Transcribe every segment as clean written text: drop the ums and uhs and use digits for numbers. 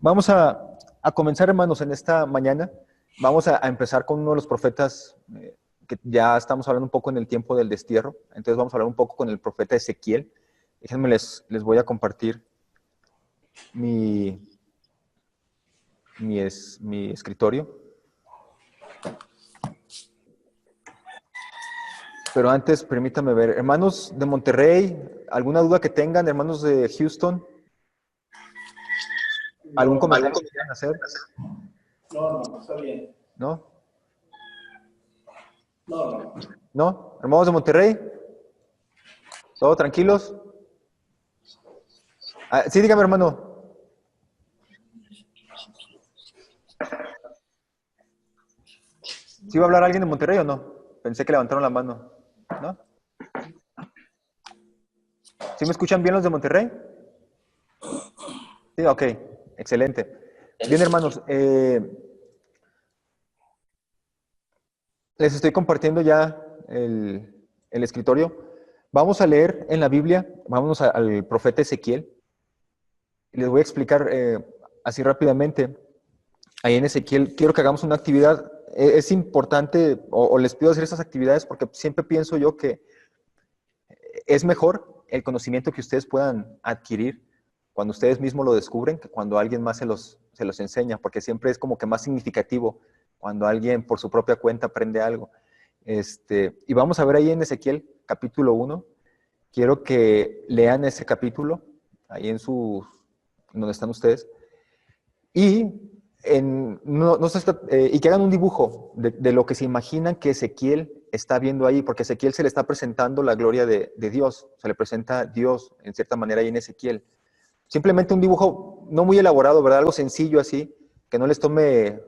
Vamos a comenzar, hermanos, en esta mañana. Vamos a empezar con uno de los profetas que ya estamos hablando un poco en el tiempo del destierro. Entonces vamos a hablar un poco con el profeta Ezequiel. Déjenme, les voy a compartir mi escritorio. Pero antes, permítame ver. Hermanos de Monterrey, ¿alguna duda que tengan? Hermanos de Houston, ¿algún comentario que quieran hacer? No, está bien. ¿No? No. ¿No? ¿Hermanos de Monterrey? ¿Todos tranquilos? Ah, sí, dígame, hermano. ¿Sí va a hablar alguien de Monterrey o no? Pensé que levantaron la mano. ¿No? ¿Sí me escuchan bien los de Monterrey? Sí, ok. Excelente. Bien, hermanos. Les estoy compartiendo ya el escritorio. Vamos a leer en la Biblia, vámonos al profeta Ezequiel. Y les voy a explicar así rápidamente. Ahí en Ezequiel quiero que hagamos una actividad. Es importante, o les pido hacer estas actividades porque siempre pienso yo que es mejor el conocimiento que ustedes puedan adquirir cuando ustedes mismos lo descubren que cuando alguien más se los enseña, porque siempre es como que más significativo cuando alguien por su propia cuenta aprende algo. Y vamos a ver ahí en Ezequiel capítulo 1. Quiero que lean ese capítulo ahí donde están ustedes. Y, y que hagan un dibujo de lo que se imaginan que Ezequiel está viendo ahí, porque a Ezequiel se le está presentando la gloria de Dios, se le presenta Dios en cierta manera ahí en Ezequiel. Simplemente un dibujo no muy elaborado, ¿verdad? Algo sencillo así, que no les tome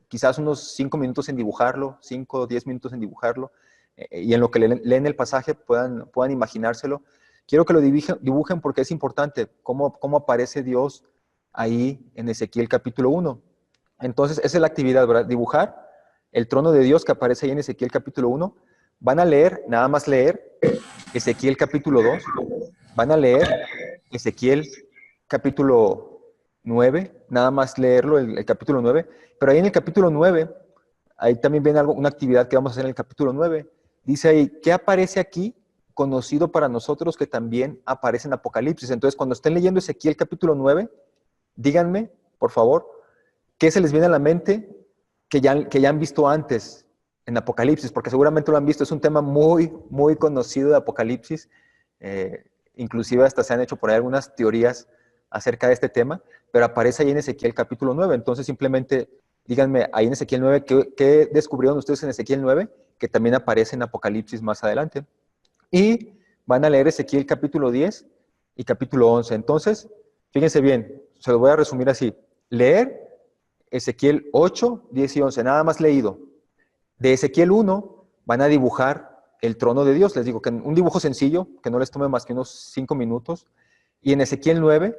quizás unos 5 minutos en dibujarlo, 5 o 10 minutos en dibujarlo, y en lo que leen el pasaje puedan imaginárselo. Quiero que lo dibujen porque es importante cómo aparece Dios ahí en Ezequiel capítulo 1. Entonces, esa es la actividad, ¿verdad? Dibujar el trono de Dios que aparece ahí en Ezequiel capítulo 1. Van a leer, nada más leer, Ezequiel capítulo 2. Van a leer Ezequiel capítulo 9, nada más leerlo, el capítulo 9. Pero ahí en el capítulo 9, ahí también viene una actividad que vamos a hacer en el capítulo 9. Dice ahí, ¿qué aparece aquí conocido para nosotros que también aparece en Apocalipsis? Entonces, cuando estén leyendo Ezequiel capítulo 9, díganme, por favor, ¿qué se les viene a la mente que ya han visto antes en Apocalipsis? Porque seguramente lo han visto, es un tema muy, muy conocido de Apocalipsis. Inclusive hasta se han hecho por ahí algunas teorías acerca de este tema, pero aparece ahí en Ezequiel capítulo 9. Entonces simplemente díganme ahí en Ezequiel 9, ¿qué descubrieron ustedes en Ezequiel 9? Que también aparece en Apocalipsis más adelante. Y van a leer Ezequiel capítulo 10 y capítulo 11. Entonces, fíjense bien, se lo voy a resumir así. Leer Ezequiel 8, 10 y 11, nada más leído. De Ezequiel 1 van a dibujar el trono de Dios. Les digo que un dibujo sencillo, que no les tome más que unos 5 minutos. Y en Ezequiel 9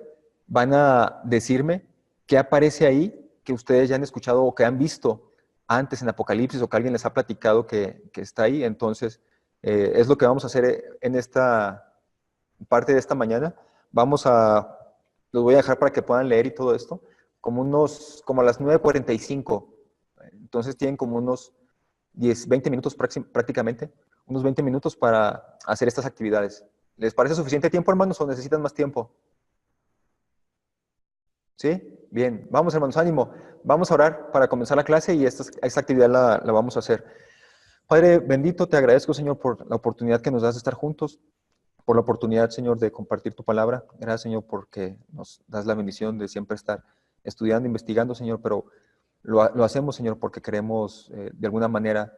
van a decirme qué aparece ahí que ustedes ya han escuchado o que han visto antes en Apocalipsis o que alguien les ha platicado que está ahí. Entonces, es lo que vamos a hacer en esta parte de esta mañana. Los voy a dejar para que puedan leer y todo esto, como a las 9:45. Entonces tienen como unos 20 minutos prácticamente, unos 20 minutos para hacer estas actividades. ¿Les parece suficiente tiempo, hermanos, o necesitan más tiempo? ¿Sí? Bien, vamos, hermanos, ánimo. Vamos a orar para comenzar la clase y esta actividad la vamos a hacer. Padre bendito, te agradezco, Señor, por la oportunidad que nos das de estar juntos, por la oportunidad, Señor, de compartir tu palabra. Gracias, Señor, porque nos das la bendición de siempre estar estudiando, investigando, Señor, pero lo hacemos, Señor, porque queremos, de alguna manera,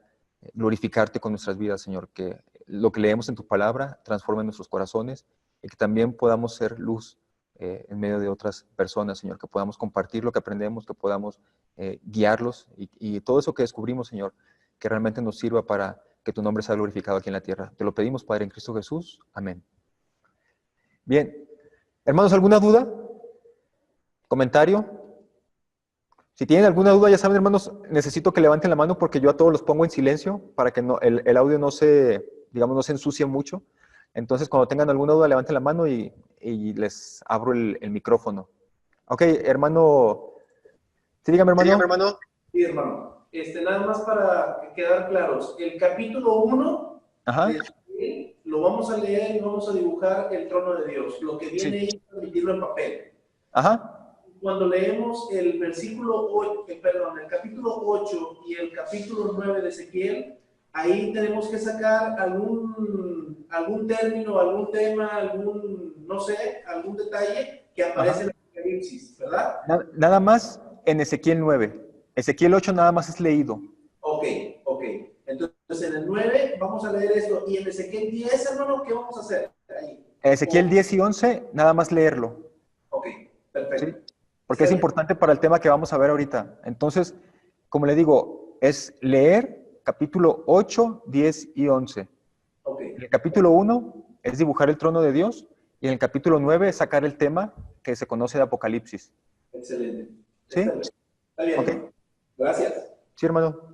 glorificarte con nuestras vidas, Señor, que lo que leemos en tu palabra transforme nuestros corazones y que también podamos ser luz en medio de otras personas, Señor, que podamos compartir lo que aprendemos, que podamos guiarlos y todo eso que descubrimos, Señor, que realmente nos sirva para que tu nombre sea glorificado aquí en la tierra. Te lo pedimos, Padre, en Cristo Jesús. Amén. Bien. Hermanos, ¿alguna duda? ¿Comentario? Si tienen alguna duda, ya saben, hermanos, necesito que levanten la mano porque yo a todos los pongo en silencio para que el audio no digamos, no se ensucie mucho. Entonces, cuando tengan alguna duda, levanten la mano y les abro el micrófono. Ok, hermano Sí, dígame, Sí, dígame, hermano. hermano. Sí, hermano. Nada más para quedar claros. El capítulo 1 Ajá, de Ezequiel lo vamos a leer y vamos a dibujar el trono de Dios, lo que viene sí. ahí transmitirlo en papel. Ajá, Cuando leemos el versículo 8, perdón, el capítulo 8 y el capítulo 9 de Ezequiel, ahí tenemos que sacar algún término, algún tema, no sé, algún detalle que aparece ajá. en el Apocalipsis, ¿verdad? Nada más en Ezequiel 9. Ezequiel 8 nada más es leído. Ok, ok. Entonces en el 9 vamos a leer esto. Y en Ezequiel 10, hermano, ¿qué vamos a hacer? Ahí. Ezequiel 10 y 11 nada más leerlo. Ok, ¿Sí? perfecto. Porque Está es bien. importante para el tema que vamos a ver ahorita. Entonces, como le digo, es leer capítulo 8, 10 y 11. Ok, En el capítulo 1 es dibujar el trono de Dios y en el capítulo 9 es sacar el tema que se conoce de Apocalipsis. excelente. ¿Sí? Está bien, Ok. hermano. Gracias. Sí, hermano.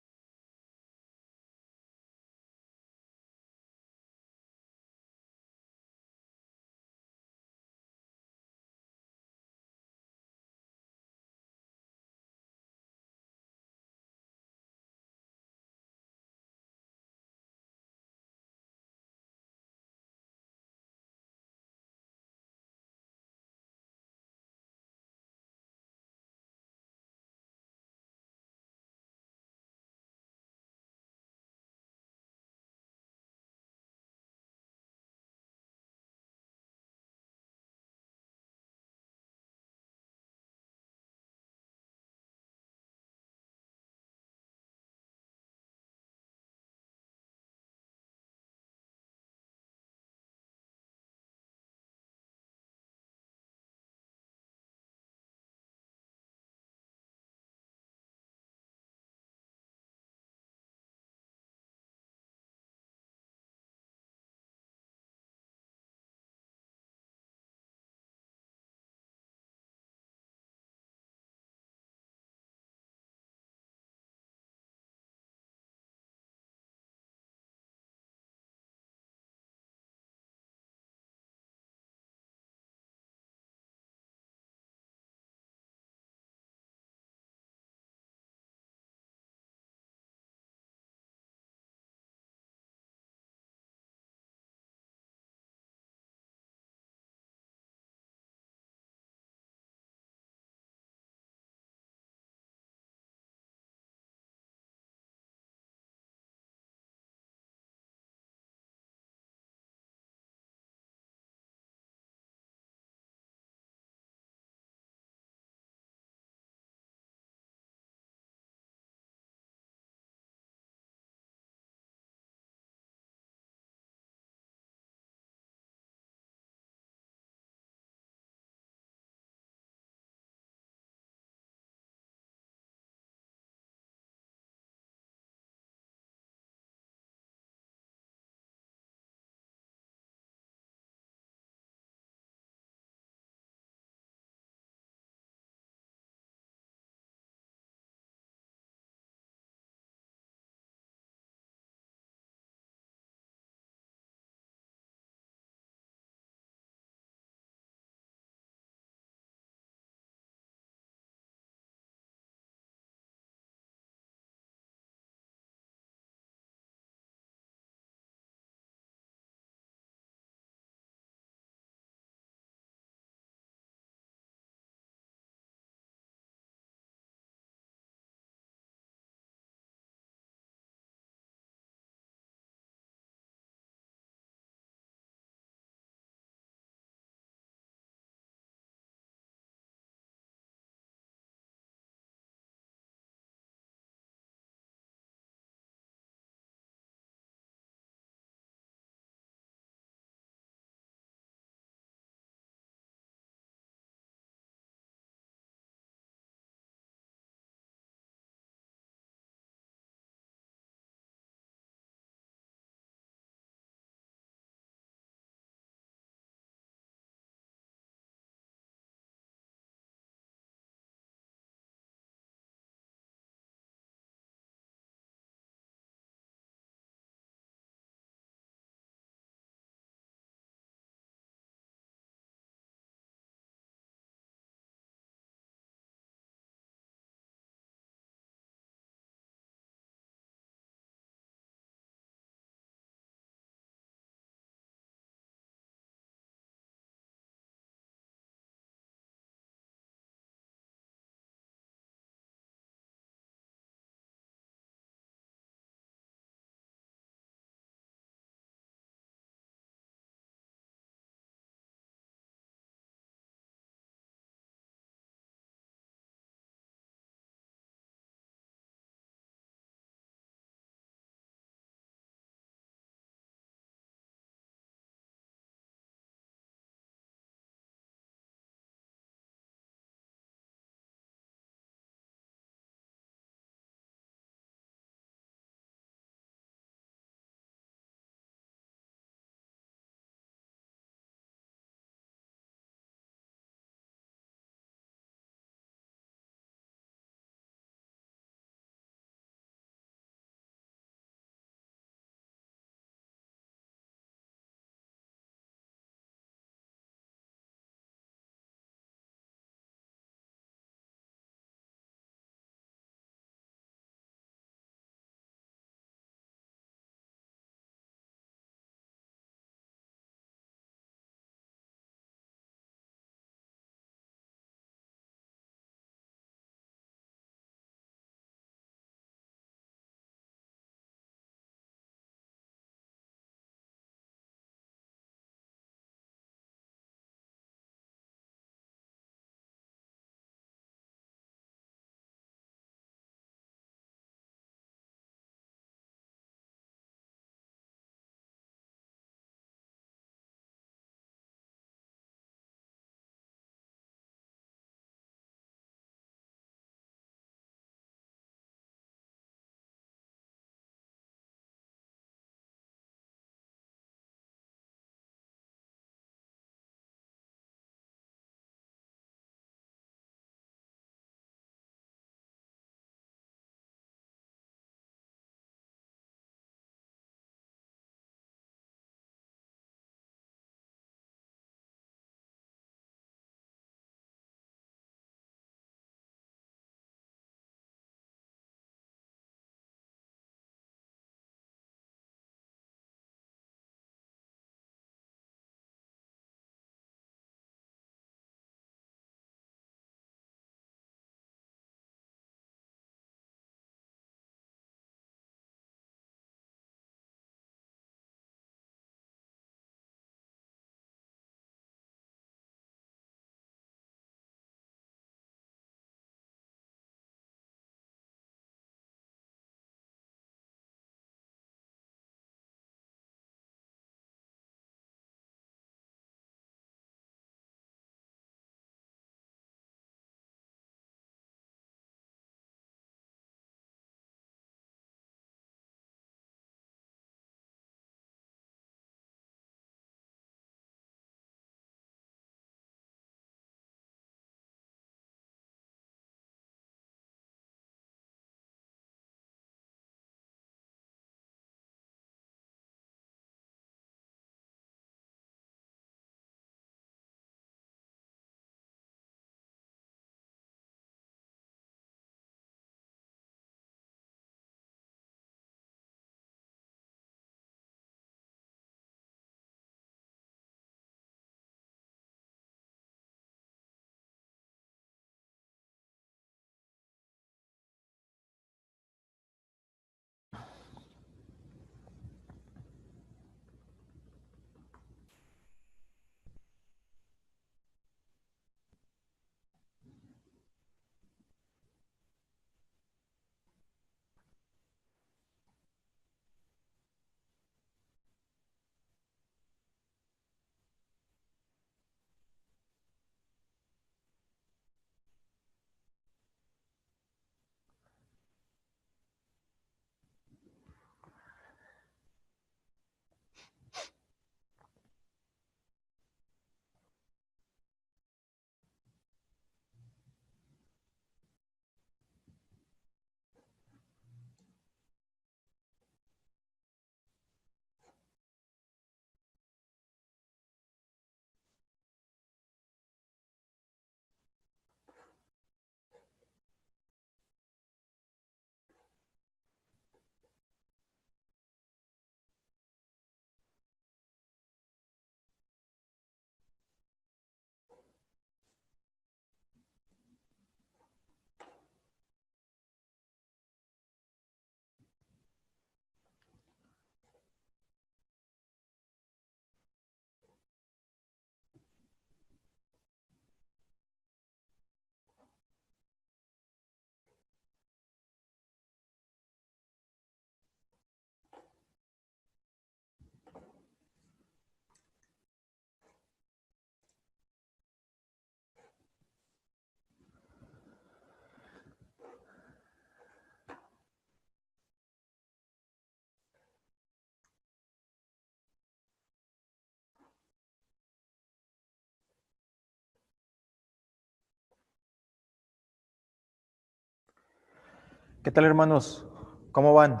¿Qué tal, hermanos? ¿Cómo van?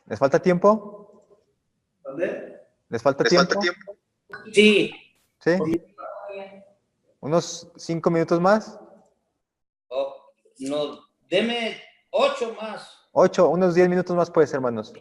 ¿Les falta tiempo? ¿Dónde? ¿Les falta tiempo? Sí. ¿Sí? ¿Unos 5 minutos más? Oh, no, deme 8 más. 8, unos 10 minutos más pues, hermanos.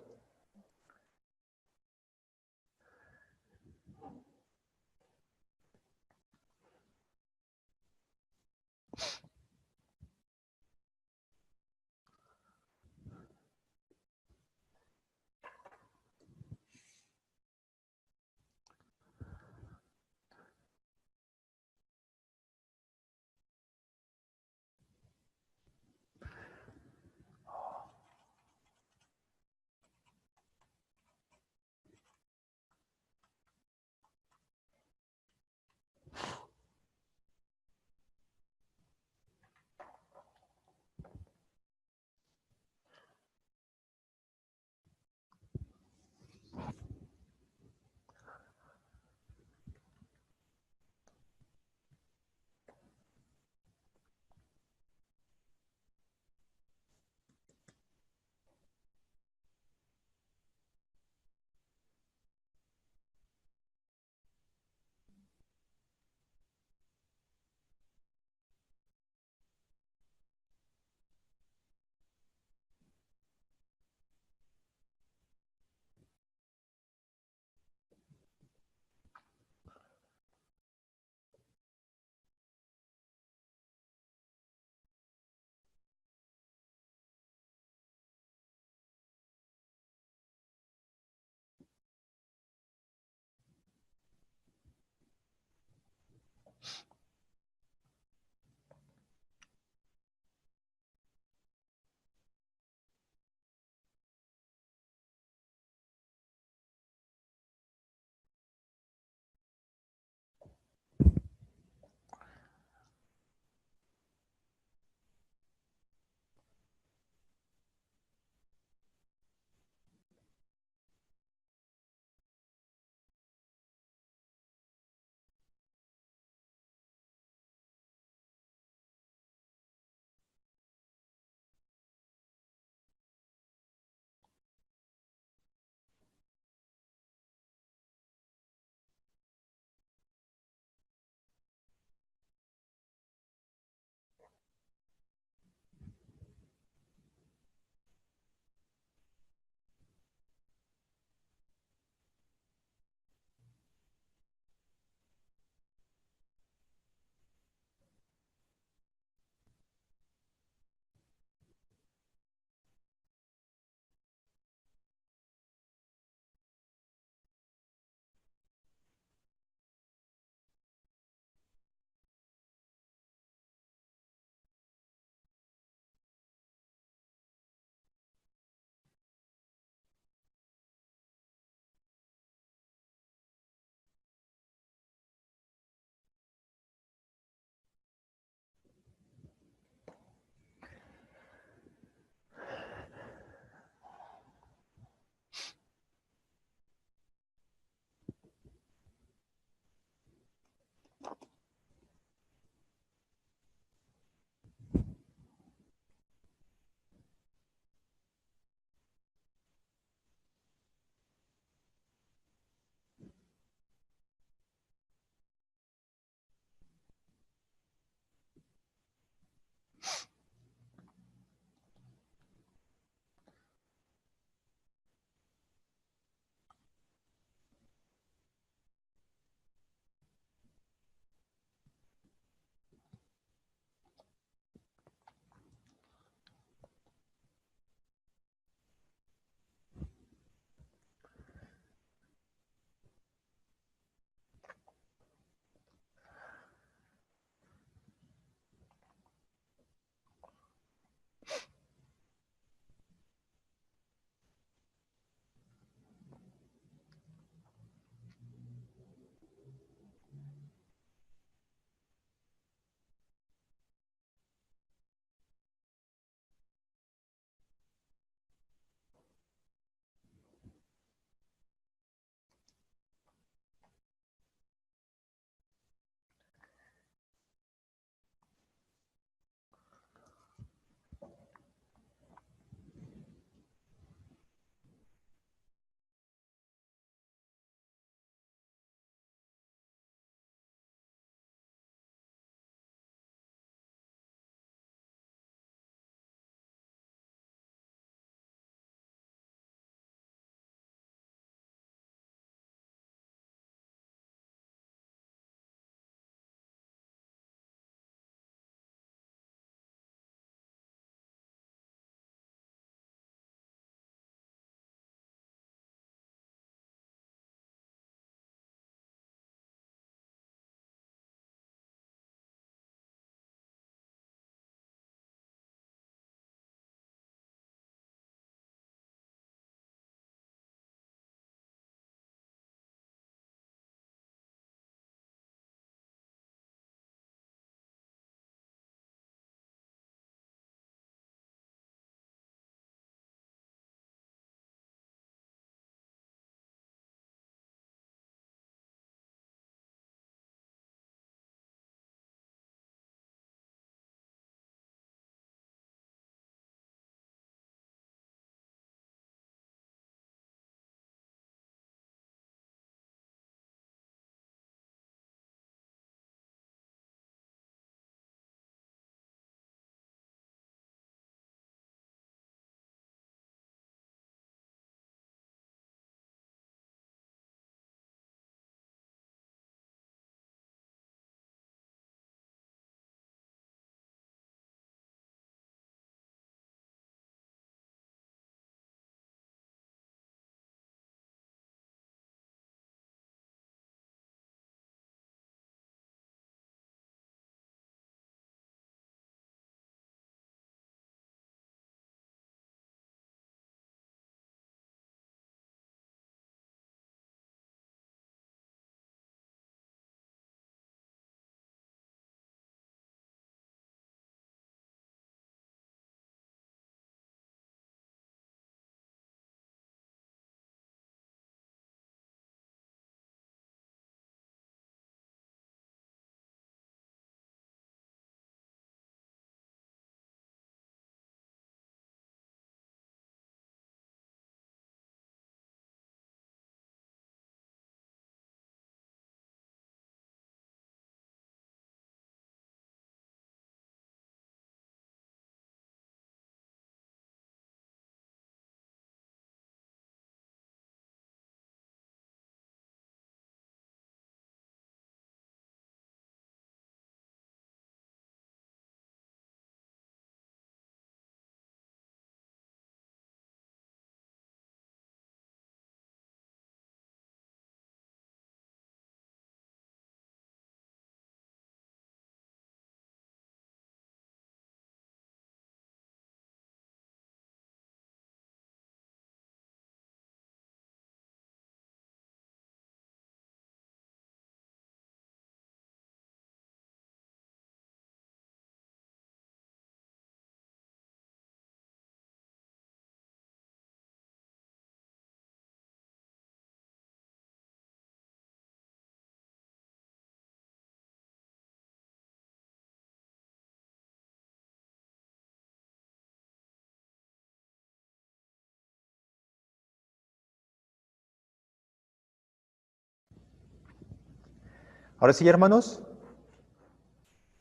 Ahora sí, hermanos.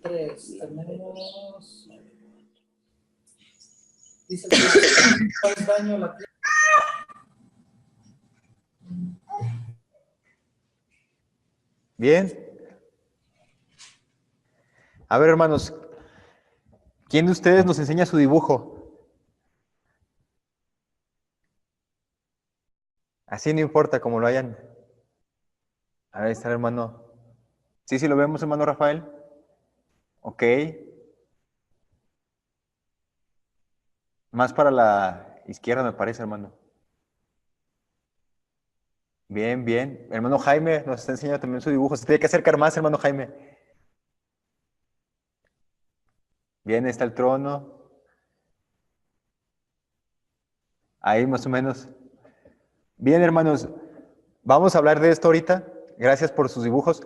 3. Tenemos. Dice el texto, ¿cuál daño a la tierra? Bien. A ver, hermanos, ¿quién de ustedes nos enseña su dibujo? Así no importa, como lo hayan. A ver, está el hermano. ¿Sí, sí lo vemos, hermano Rafael? Ok. Más para la izquierda, me parece, hermano. Bien, bien. Hermano Jaime nos está enseñando también su dibujo. Se tiene que acercar más, hermano Jaime. Bien, está el trono. Ahí más o menos. Bien, hermanos. Vamos a hablar de esto ahorita. Gracias por sus dibujos.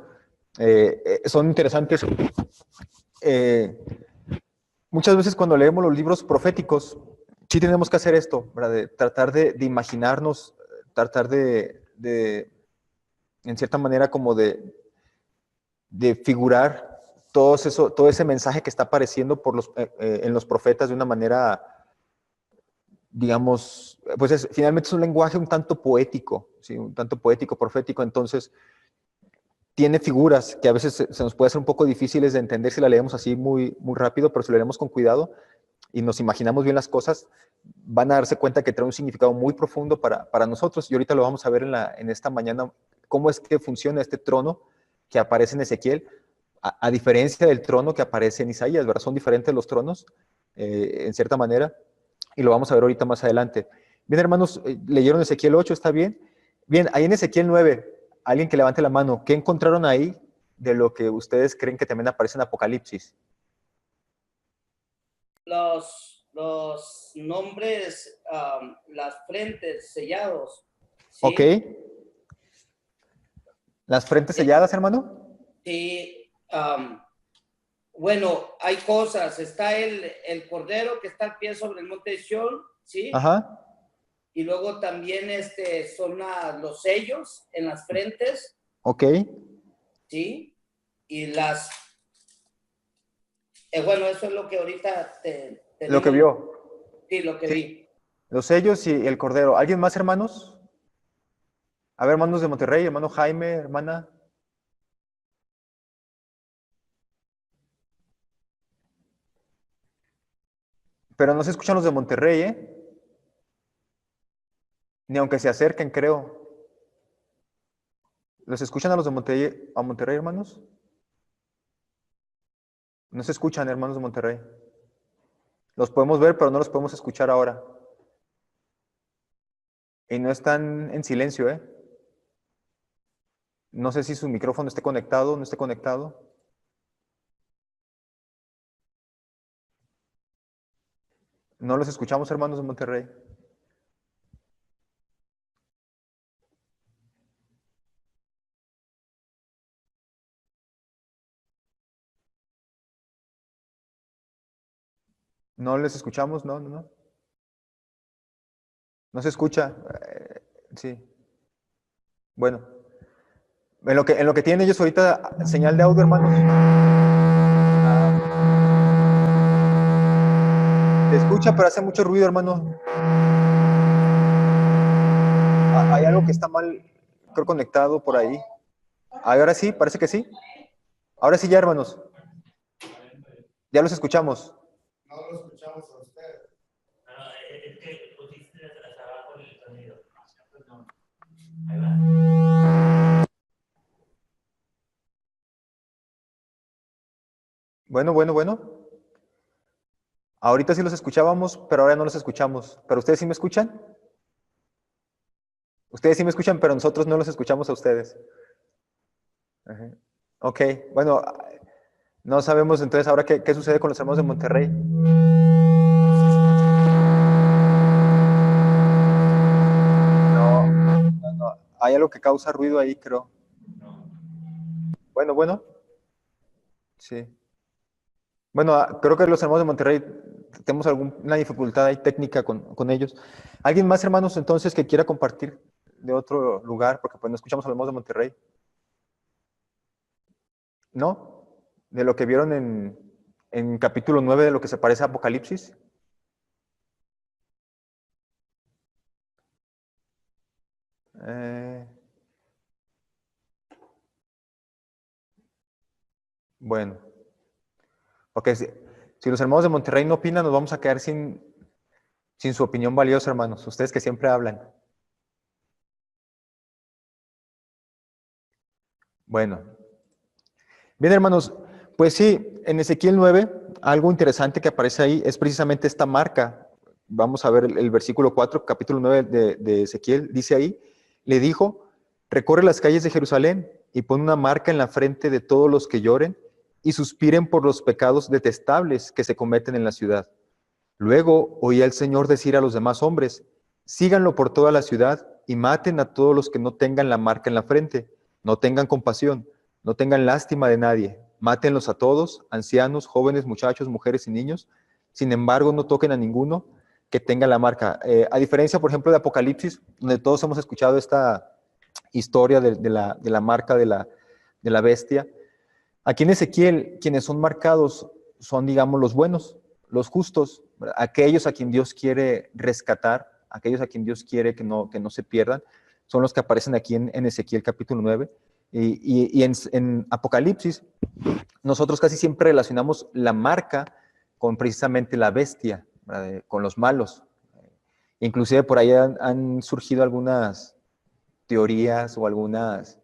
Son interesantes. Eh, Muchas veces cuando leemos los libros proféticos, sí tenemos que hacer esto, ¿verdad? De tratar de imaginarnos, tratar en cierta manera, como de figurar todo ese mensaje que está apareciendo en los profetas de una manera, digamos, pues finalmente es un lenguaje un tanto poético, ¿sí? Un tanto poético, profético, entonces tiene figuras que a veces se nos puede hacer un poco difíciles de entender si la leemos así muy, muy rápido, pero si lo leemos con cuidado y nos imaginamos bien las cosas, van a darse cuenta que trae un significado muy profundo para nosotros. Y ahorita lo vamos a ver en esta mañana, cómo es que funciona este trono que aparece en Ezequiel, a diferencia del trono que aparece en Isaías, ¿verdad? Son diferentes los tronos, en cierta manera, y lo vamos a ver ahorita más adelante. Bien, hermanos, ¿leyeron Ezequiel 8? ¿Está bien? Bien, ahí en Ezequiel 9, alguien que levante la mano, ¿qué encontraron ahí de lo que ustedes creen que también aparece en Apocalipsis? Los nombres, las frentes sellados. ¿Sí? Ok. ¿Las frentes selladas, hermano? Sí. Bueno, hay cosas. Está el cordero que está al pie sobre el monte de Sión, ¿sí? Ajá. Y luego también son los sellos en las frentes. Ok. ¿Sí? Y bueno, eso es lo que ahorita Lo que tenemos. vio. Sí, lo que Sí. vi. Los sellos y el cordero. ¿Alguien más, hermanos? A ver, hermanos de Monterrey, hermano Jaime, hermana. Pero no se escuchan los de Monterrey, ¿eh? Ni aunque se acerquen, creo. ¿Los escuchan a Monterrey, hermanos? No se escuchan, hermanos de Monterrey. Los podemos ver, pero no los podemos escuchar ahora. Y no están en silencio, ¿eh? No sé si su micrófono esté conectado o no esté conectado. No los escuchamos, hermanos de Monterrey. No les escuchamos, no, no, no. No se escucha. Sí. Bueno. En lo que tienen ellos ahorita señal de audio, hermanos. Se escucha, pero hace mucho ruido, hermano. Hay algo que está mal, creo, conectado por ahí. Ahora sí, parece que sí. Ahora sí ya, hermanos. Ya los escuchamos. No lo escuchamos a usted. Es que pusiste hasta abajo el sonido. No. Ahí va. Bueno, bueno, bueno. Ahorita sí los escuchábamos, pero ahora no los escuchamos. ¿Pero ustedes sí me escuchan? Ustedes sí me escuchan, pero nosotros no los escuchamos a ustedes. Ajá. Ok, bueno, no sabemos entonces ahora qué sucede con los hermanos de Monterrey. No. Hay algo que causa ruido ahí, creo. Bueno, bueno. Sí. Bueno, creo que los hermanos de Monterrey tenemos alguna dificultad ahí técnica con ellos. ¿Alguien más, hermanos, entonces, que quiera compartir de otro lugar? Porque pues no escuchamos a los hermanos de Monterrey. ¿No? De lo que vieron en capítulo 9 de lo que se parece a Apocalipsis. Bueno, ok, si los hermanos de Monterrey no opinan, nos vamos a quedar sin su opinión valiosa, hermanos. Ustedes que siempre hablan. Bueno. Bien, hermanos, pues sí, en Ezequiel 9, algo interesante que aparece ahí es precisamente esta marca. Vamos a ver el versículo 4, capítulo 9 de Ezequiel, dice ahí, le dijo, recorre las calles de Jerusalén y pon una marca en la frente de todos los que lloren y suspiren por los pecados detestables que se cometen en la ciudad. Luego oí al Señor decir a los demás hombres, síganlo por toda la ciudad y maten a todos los que no tengan la marca en la frente, no tengan compasión, no tengan lástima de nadie, mátenlos a todos, ancianos, jóvenes, muchachos, mujeres y niños, sin embargo no toquen a ninguno que tenga la marca. A diferencia, por ejemplo, de Apocalipsis, donde todos hemos escuchado esta historia de la marca de la bestia, aquí en Ezequiel, quienes son marcados son, digamos, los buenos, los justos, ¿verdad? Aquellos a quien Dios quiere rescatar, aquellos a quien Dios quiere que no se pierdan, son los que aparecen aquí en Ezequiel capítulo 9. Y en Apocalipsis, nosotros casi siempre relacionamos la marca con precisamente la bestia, ¿verdad? Con los malos. Inclusive por ahí han surgido algunas teorías o algunos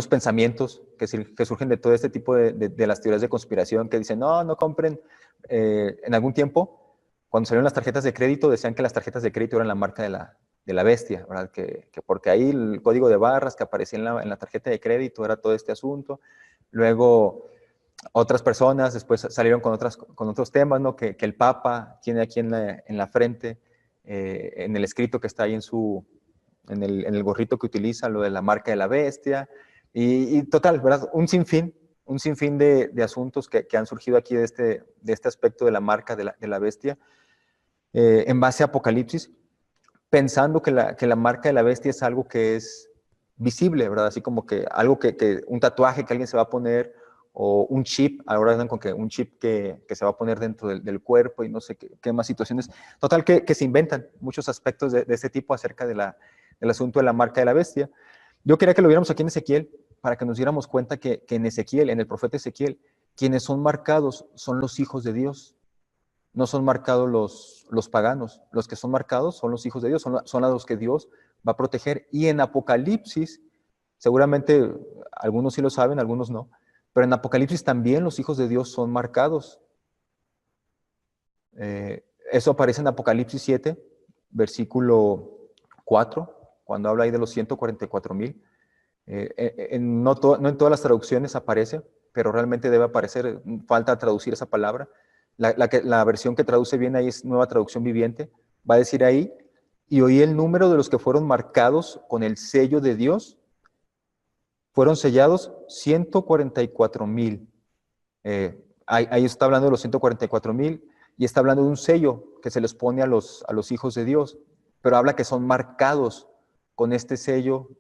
pensamientos que surgen de todo este tipo de las teorías de conspiración que dicen, no compren. En algún tiempo, cuando salieron las tarjetas de crédito, decían que las tarjetas de crédito eran la marca de la bestia, ¿verdad? Que porque ahí el código de barras que aparecía en la tarjeta de crédito era todo este asunto. Luego, otras personas después salieron con otros temas, ¿no? Que el Papa tiene aquí en la frente, en el escrito que está ahí en el gorrito que utiliza, lo de la marca de la bestia, y total, ¿verdad? Un sinfín de asuntos que han surgido aquí de este aspecto de la marca de la bestia, en base a Apocalipsis, pensando que la marca de la bestia es algo que es visible, ¿verdad? Así como que algo un tatuaje que alguien se va a poner, o un chip, ahora andan con que un chip que se va a poner dentro del cuerpo y no sé qué más situaciones. Total, que se inventan muchos aspectos de ese tipo acerca del asunto de la marca de la bestia. Yo quería que lo viéramos aquí en Ezequiel, para que nos diéramos cuenta que en Ezequiel, en el profeta Ezequiel, quienes son marcados son los hijos de Dios. No son marcados los paganos. Los que son marcados son los hijos de Dios, son a los que Dios va a proteger. Y en Apocalipsis, seguramente algunos sí lo saben, algunos no, pero en Apocalipsis también los hijos de Dios son marcados. Eso aparece en Apocalipsis 7, versículo 4, cuando habla ahí de los 144,000. No en todas las traducciones aparece, pero realmente debe aparecer. Falta traducir esa palabra. La versión que traduce bien ahí es Nueva Traducción Viviente. Va a decir ahí, y oí el número de los que fueron marcados con el sello de Dios. Fueron sellados 144,000. Ahí está hablando de los 144,000 y está hablando de un sello que se les pone a los hijos de Dios, pero habla que son marcados con este sello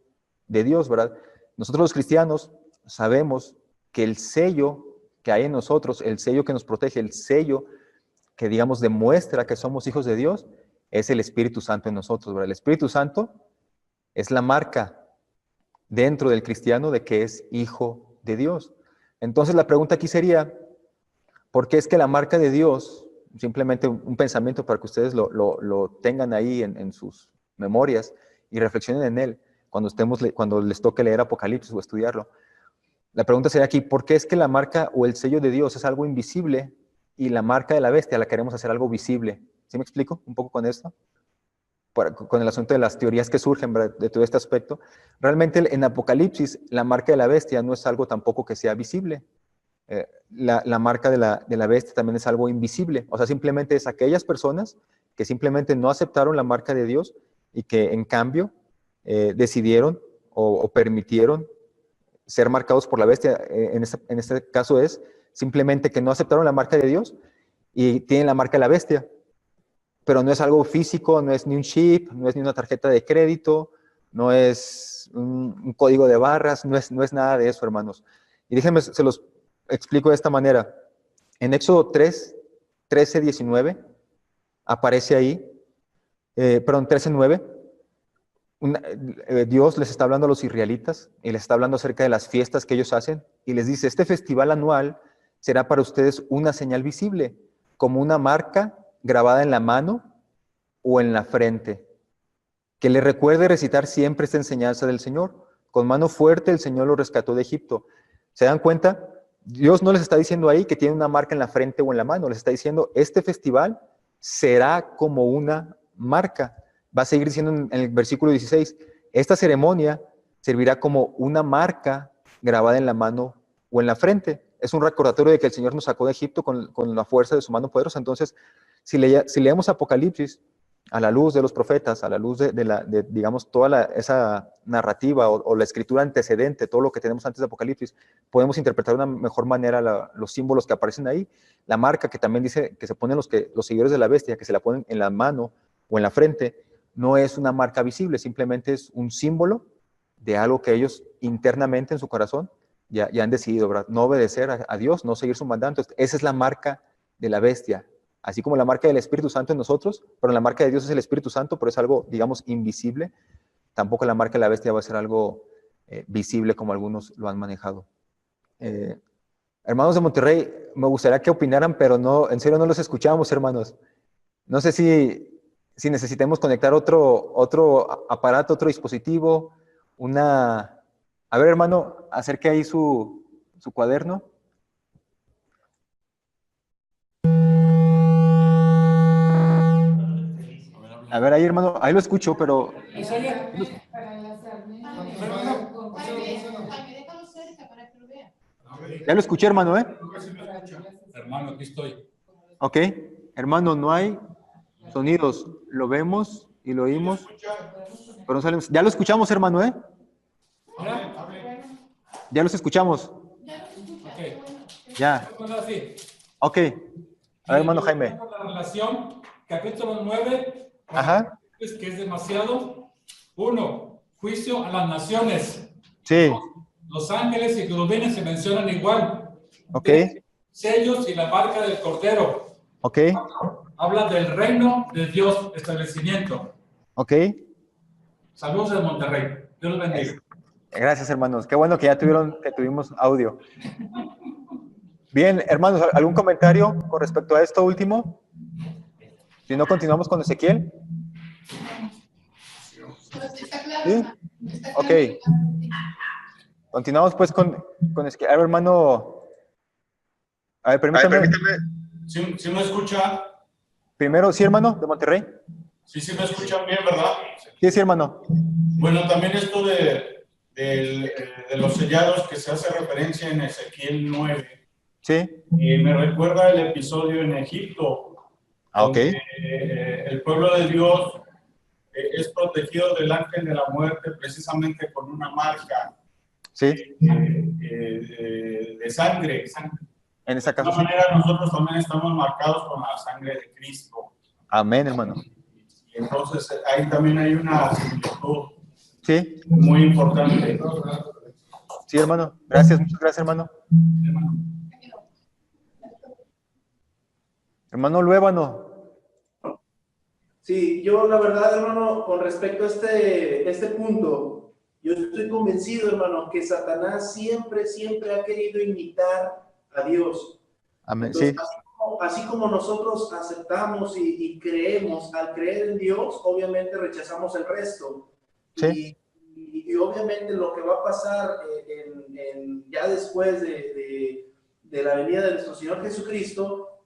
de Dios, ¿verdad? Nosotros los cristianos sabemos que el sello que hay en nosotros, el sello que nos protege, el sello que, digamos, demuestra que somos hijos de Dios, es el Espíritu Santo en nosotros, ¿verdad? El Espíritu Santo es la marca dentro del cristiano de que es hijo de Dios. Entonces la pregunta aquí sería, ¿por qué es que la marca de Dios, simplemente un pensamiento para que ustedes lo tengan ahí en sus memorias y reflexionen en él cuando les toque leer Apocalipsis o estudiarlo? La pregunta sería aquí, ¿por qué es que la marca o el sello de Dios es algo invisible y la marca de la bestia la queremos hacer algo visible? ¿Sí me explico un poco con esto? Con el asunto de las teorías que surgen, ¿verdad?, de todo este aspecto. Realmente en Apocalipsis la marca de la bestia no es algo tampoco que sea visible. La marca de la bestia también es algo invisible. O sea, simplemente es aquellas personas que simplemente no aceptaron la marca de Dios y que en cambio decidieron o permitieron ser marcados por la bestia. En este caso es simplemente que no aceptaron la marca de Dios y tienen la marca de la bestia. Pero no es algo físico, no es ni un chip, no es ni una tarjeta de crédito, no es un código de barras, no es nada de eso, hermanos. Y déjenme, se los explico de esta manera. En Éxodo 3, 13, 19, aparece ahí, perdón, 13, 9, Dios les está hablando a los israelitas y les está hablando acerca de las fiestas que ellos hacen y les dice, este festival anual será para ustedes una señal visible, como una marca grabada en la mano o en la frente, que les recuerde recitar siempre esta enseñanza del Señor. Con mano fuerte el Señor los rescató de Egipto. ¿Se dan cuenta? Dios no les está diciendo ahí que tiene una marca en la frente o en la mano, les está diciendo, este festival será como una marca. Va a seguir diciendo en el versículo 16, esta ceremonia servirá como una marca grabada en la mano o en la frente. Es un recordatorio de que el Señor nos sacó de Egipto con la fuerza de su mano poderosa. Entonces, si leemos Apocalipsis a la luz de los profetas, a la luz de digamos, toda esa narrativa o la escritura antecedente, todo lo que tenemos antes de Apocalipsis, podemos interpretar de una mejor manera los símbolos que aparecen ahí. La marca que también dice que se ponen los seguidores de la bestia, que se la ponen en la mano o en la frente, no es una marca visible, simplemente es un símbolo de algo que ellos internamente en su corazón ya han decidido, ¿verdad? No obedecer a Dios, no seguir su mandato. Esa es la marca de la bestia. Así como la marca del Espíritu Santo en nosotros, pero la marca de Dios es el Espíritu Santo, pero es algo, digamos, invisible. Tampoco la marca de la bestia va a ser algo visible como algunos lo han manejado. Hermanos de Monterrey, me gustaría que opinaran, pero no, en serio no los escuchamos, hermanos. No sé si necesitemos conectar otro aparato, otro dispositivo, A ver, hermano, acerque ahí su cuaderno. A ver, ahí, hermano, ahí lo escucho, pero... Ya lo escuché, hermano, ¿eh? Hermano, aquí estoy. Ok, hermano, no hay sonidos. Lo vemos y lo oímos, pero no salimos. Ya lo escuchamos, hermano, ¿eh? Ya los escuchamos. Ya. Ok. A ver, hermano Jaime. La relación, capítulo 9, Ajá. es que es demasiado. 1, juicio a las naciones. Sí. 2, los ángeles y querubines se mencionan igual. Ok. 3, sellos y la marca del Cordero. Ok. 4, habla del reino de Dios, establecimiento. Ok. Saludos de Monterrey. Dios los bendiga. Gracias, hermanos. Qué bueno que tuvimos audio. Bien, hermanos, ¿algún comentario con respecto a esto último? Si no, continuamos con Ezequiel. ¿Sí? Ok. Continuamos pues con Ezequiel. A ver, hermano. A ver, permítame. ¿Sí me escucha? Primero, sí, hermano, de Monterrey. Sí me escuchan bien, ¿verdad? Sí, hermano. Bueno, también esto de los sellados que se hace referencia en Ezequiel 9. Sí. Me recuerda el episodio en Egipto. Ok. El pueblo de Dios es protegido del ángel de la muerte precisamente con una marca. Sí. De sangre. En esa casa. De alguna manera nosotros también estamos marcados con la sangre de Cristo. Amén, hermano. Y entonces ahí también hay una similitud. Sí. Muy importante. Sí, hermano. Gracias, muchas gracias, hermano. Hermano Luébano. Sí, yo la verdad, hermano, con respecto a este punto, yo estoy convencido, hermano, que Satanás siempre ha querido imitar a Dios. Amén. Entonces, Sí. así como nosotros aceptamos y creemos, al creer en Dios, obviamente rechazamos el resto. Sí. Y obviamente lo que va a pasar ya después de la venida de nuestro Señor Jesucristo,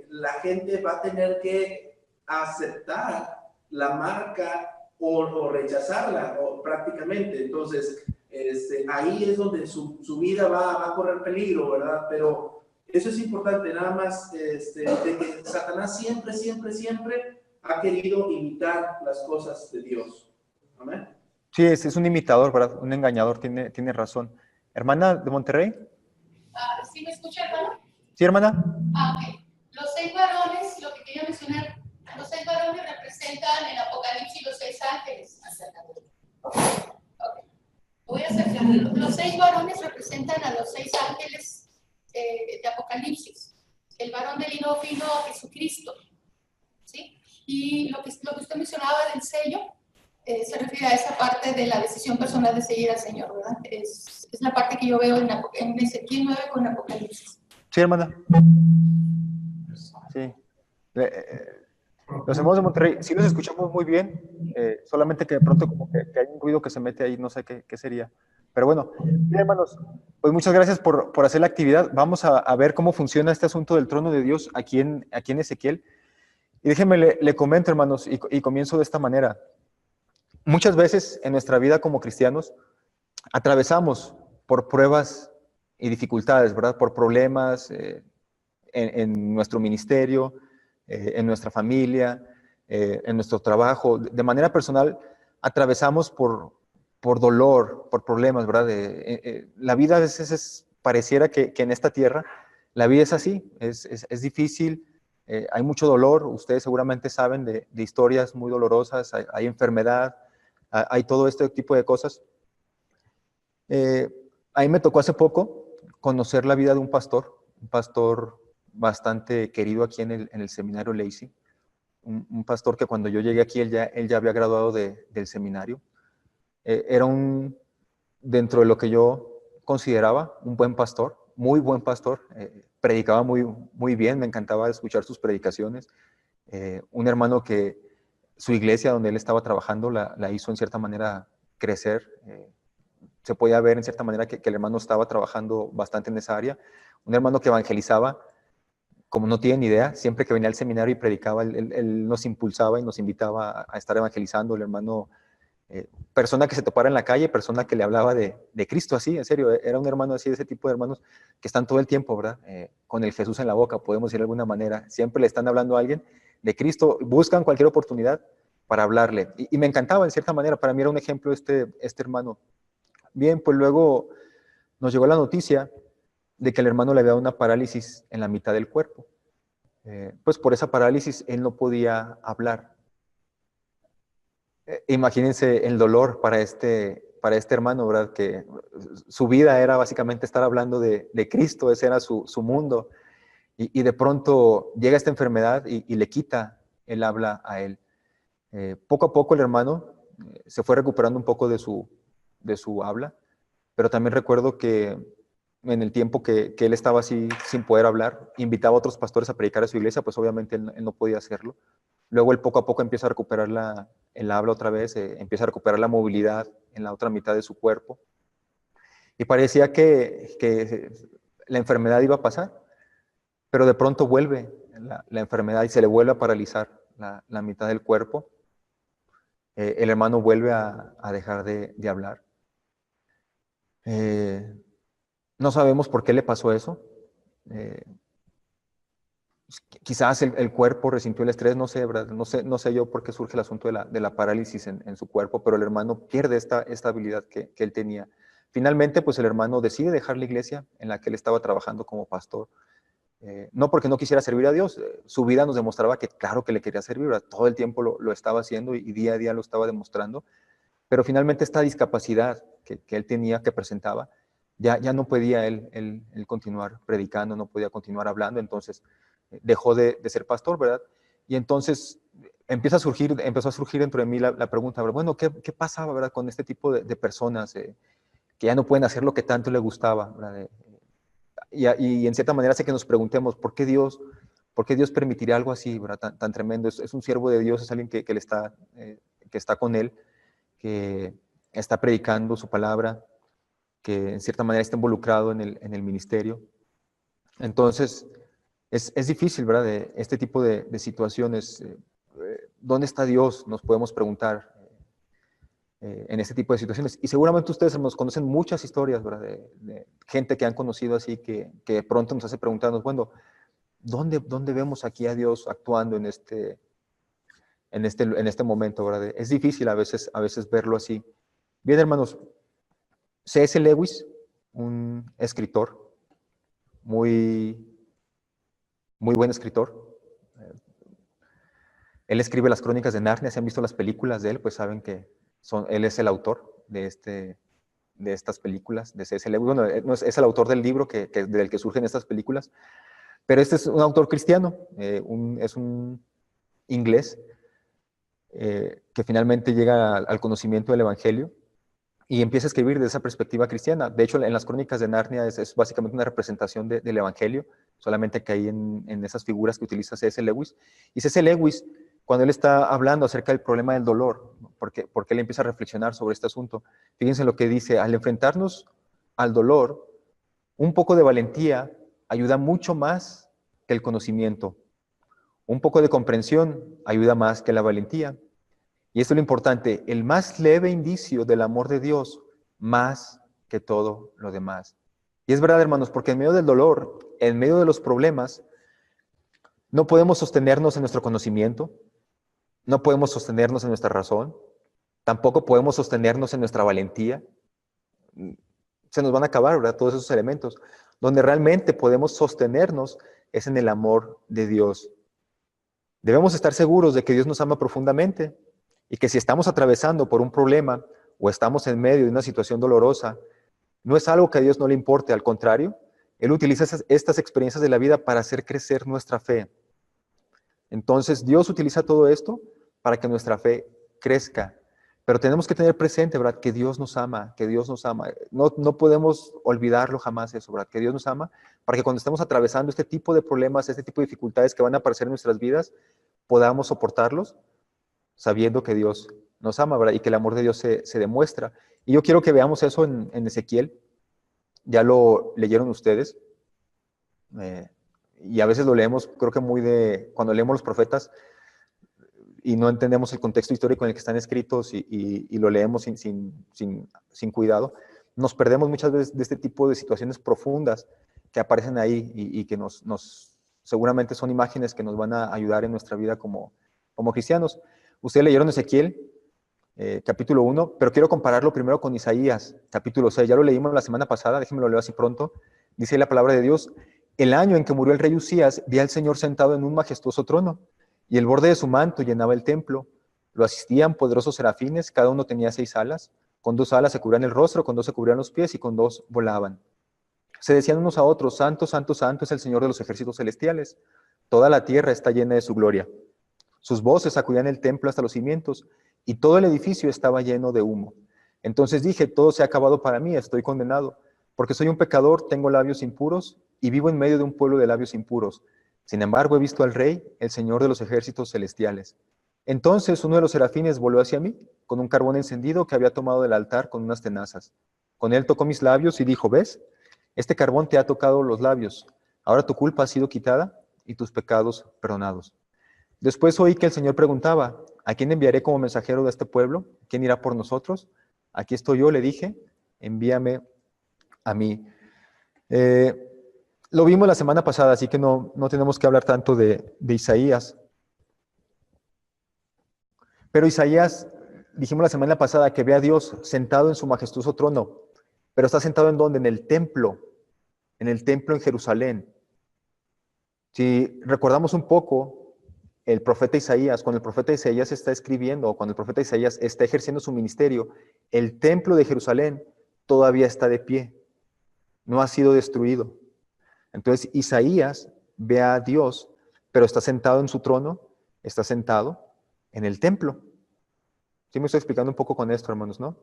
la gente va a tener que aceptar la marca o rechazarla prácticamente. Entonces, ahí es donde su vida va a correr peligro, ¿verdad? Pero eso es importante, nada más de que Satanás siempre ha querido imitar las cosas de Dios. Amén. Sí, es un imitador, ¿verdad? Un engañador, tiene razón. Hermana de Monterrey. ¿Sí me escucha, hermano? Sí, hermana. Ok. Los 6 varones, lo que quería mencionar, los 6 varones representan en Apocalipsis los 6 ángeles. Okay. Voy a hacer Los 6 varones representan a los 6 ángeles de Apocalipsis. El varón de lino fino a Jesucristo, ¿sí? Y lo que usted mencionaba del sello se refiere a esa parte de la decisión personal de seguir al Señor, ¿verdad? Es la parte que yo veo en Ezequiel 9 con Apocalipsis. Sí, hermana. Sí. Los hermanos de Monterrey, sí los escuchamos muy bien, solamente que de pronto como que hay un ruido que se mete ahí, no sé qué sería. Pero bueno, bien, hermanos, pues muchas gracias por hacer la actividad. Vamos a ver cómo funciona este asunto del trono de Dios aquí en Ezequiel. Y déjenme, le comento, hermanos, y comienzo de esta manera. Muchas veces en nuestra vida como cristianos atravesamos por pruebas y dificultades, ¿verdad? Por problemas en nuestro ministerio, en nuestra familia, en nuestro trabajo. De manera personal, atravesamos por dolor, por problemas, ¿verdad? La vida a veces pareciera que en esta tierra la vida es así, es difícil, hay mucho dolor. Ustedes seguramente saben de historias muy dolorosas, hay enfermedad, hay todo este tipo de cosas. A mí me tocó hace poco conocer la vida de un pastor bastante querido aquí en el seminario Lacey, un pastor que cuando yo llegué aquí él ya había graduado del seminario. Era dentro de lo que yo consideraba un buen pastor, muy buen pastor, predicaba muy bien, me encantaba escuchar sus predicaciones. Un hermano que su iglesia donde él estaba trabajando la hizo en cierta manera crecer. Se podía ver en cierta manera que el hermano estaba trabajando bastante en esa área. Un hermano que evangelizaba, como no tienen idea, siempre que venía al seminario y predicaba, él nos impulsaba y nos invitaba a estar evangelizando. El hermano, persona que se topara en la calle, persona que le hablaba de Cristo, así, en serio, era un hermano así, de ese tipo de hermanos que están todo el tiempo, ¿verdad? Con el Jesús en la boca, podemos decir de alguna manera. Siempre le están hablando a alguien de Cristo, buscan cualquier oportunidad para hablarle. Y me encantaba, en cierta manera, para mí era un ejemplo este hermano. Bien, pues luego nos llegó la noticia de que el hermano le había dado una parálisis en la mitad del cuerpo. Pues por esa parálisis él no podía hablar. Imagínense el dolor para este hermano, ¿verdad? Que su vida era básicamente estar hablando de Cristo, ese era su mundo. Y de pronto llega esta enfermedad y le quita el habla a él. Poco a poco el hermano se fue recuperando un poco de su habla, pero también recuerdo que en el tiempo que él estaba así sin poder hablar, invitaba a otros pastores a predicar a su iglesia, pues obviamente él no podía hacerlo. Luego él poco a poco empieza a recuperar el habla otra vez, empieza a recuperar la movilidad en la otra mitad de su cuerpo. Y parecía que la enfermedad iba a pasar, pero de pronto vuelve la enfermedad y se le vuelve a paralizar la mitad del cuerpo. El hermano vuelve a dejar de hablar. No sabemos por qué le pasó eso. Quizás el cuerpo resintió el estrés, no sé, ¿verdad? No sé yo por qué surge el asunto de la parálisis en su cuerpo, pero el hermano pierde esta habilidad que él tenía. Finalmente, pues el hermano decide dejar la iglesia en la que él estaba trabajando como pastor. No porque no quisiera servir a Dios, su vida nos demostraba que claro que le quería servir, ¿verdad? Todo el tiempo lo estaba haciendo y día a día lo estaba demostrando, pero finalmente esta discapacidad que él tenía, que presentaba, ya no podía él continuar predicando, no podía continuar hablando, entonces dejó de ser pastor, ¿verdad? Y entonces empezó a surgir dentro de mí la pregunta, bueno, ¿qué pasaba, verdad, con este tipo de personas que ya no pueden hacer lo que tanto les gustaba, ¿verdad? Y en cierta manera hace que nos preguntemos, ¿por qué Dios permitiría algo así, ¿verdad? Tan tremendo? Es un siervo de Dios, es alguien que está con él, que está predicando su palabra, que en cierta manera está involucrado en el ministerio. Entonces, es difícil, ¿verdad? Este tipo de situaciones. ¿Dónde está Dios? Nos podemos preguntar en este tipo de situaciones. Y seguramente ustedes nos conocen muchas historias, ¿verdad? De gente que han conocido así, que de pronto nos hace preguntarnos, bueno, ¿dónde vemos aquí a Dios actuando en este momento, ¿verdad? Es difícil a veces verlo así. Bien, hermanos, C.S. Lewis, un escritor, muy buen escritor. Él escribe las Crónicas de Narnia. Si han visto las películas de él, pues saben que él es el autor de de estas películas, de C.S. Lewis. Bueno, no es el autor del libro del que surgen estas películas, pero este es un autor cristiano, es un inglés que finalmente llega al conocimiento del Evangelio y empieza a escribir desde esa perspectiva cristiana. De hecho, en las Crónicas de Narnia es básicamente una representación del Evangelio, solamente que hay en esas figuras que utiliza C.S. Lewis. Y C.S. Lewis, cuando él está hablando acerca del problema del dolor, ¿no? porque él empieza a reflexionar sobre este asunto, fíjense lo que dice: al enfrentarnos al dolor, un poco de valentía ayuda mucho más que el conocimiento. Un poco de comprensión ayuda más que la valentía. Y esto es lo importante: el más leve indicio del amor de Dios, más que todo lo demás. Y es verdad, hermanos, porque en medio del dolor, en medio de los problemas, no podemos sostenernos en nuestro conocimiento, no podemos sostenernos en nuestra razón, tampoco podemos sostenernos en nuestra valentía. Se nos van a acabar, ¿verdad?, todos esos elementos. Donde realmente podemos sostenernos es en el amor de Dios. Debemos estar seguros de que Dios nos ama profundamente y que si estamos atravesando por un problema o estamos en medio de una situación dolorosa, no es algo que a Dios no le importe, al contrario, Él utiliza estas experiencias de la vida para hacer crecer nuestra fe. Entonces, Dios utiliza todo esto para que nuestra fe crezca. Pero tenemos que tener presente, ¿verdad?, que Dios nos ama, que Dios nos ama. No podemos olvidarlo jamás eso, ¿verdad?, que Dios nos ama, para que cuando estemos atravesando este tipo de problemas, este tipo de dificultades que van a aparecer en nuestras vidas, podamos soportarlos, sabiendo que Dios nos ama, ¿verdad?, y que el amor de Dios se demuestra. Y yo quiero que veamos eso en Ezequiel. Ya lo leyeron ustedes. Y a veces lo leemos, creo que cuando leemos los profetas y no entendemos el contexto histórico en el que están escritos y lo leemos sin cuidado, nos perdemos muchas veces de este tipo de situaciones profundas que aparecen ahí y que seguramente son imágenes que nos van a ayudar en nuestra vida como cristianos. Ustedes leyeron Ezequiel, capítulo 1, pero quiero compararlo primero con Isaías, capítulo 6. Ya lo leímos la semana pasada, déjenme lo leo así pronto. Dice la palabra de Dios: el año en que murió el rey Usías, vi al Señor sentado en un majestuoso trono, y el borde de su manto llenaba el templo. Lo asistían poderosos serafines, cada uno tenía 6 alas. Con 2 alas se cubrían el rostro, con 2 se cubrían los pies, y con 2 volaban. Se decían unos a otros: santo, santo, santo es el Señor de los ejércitos celestiales. Toda la tierra está llena de su gloria. Sus voces sacudían el templo hasta los cimientos, y todo el edificio estaba lleno de humo. Entonces dije: todo se ha acabado para mí, estoy condenado, porque soy un pecador, tengo labios impuros, y vivo en medio de un pueblo de labios impuros. Sin embargo, he visto al Rey, el Señor de los ejércitos celestiales. Entonces uno de los serafines volvió hacia mí, con un carbón encendido que había tomado del altar con unas tenazas. Con él tocó mis labios y dijo: ¿ves? Este carbón te ha tocado los labios. Ahora tu culpa ha sido quitada y tus pecados perdonados. Después oí que el Señor preguntaba: ¿a quién enviaré como mensajero de este pueblo? ¿Quién irá por nosotros? Aquí estoy yo, le dije, envíame a mí. Lo vimos la semana pasada, así que no tenemos que hablar tanto de Isaías. Pero Isaías, dijimos la semana pasada que ve a Dios sentado en su majestuoso trono. Pero está sentado ¿en dónde? En el templo en Jerusalén. Si recordamos un poco, el profeta Isaías, cuando el profeta Isaías está escribiendo, o cuando el profeta Isaías está ejerciendo su ministerio, el templo de Jerusalén todavía está de pie, no ha sido destruido. Entonces Isaías ve a Dios, pero está sentado en su trono, está sentado en el templo. ¿Sí me estoy explicando un poco con esto, hermanos, no?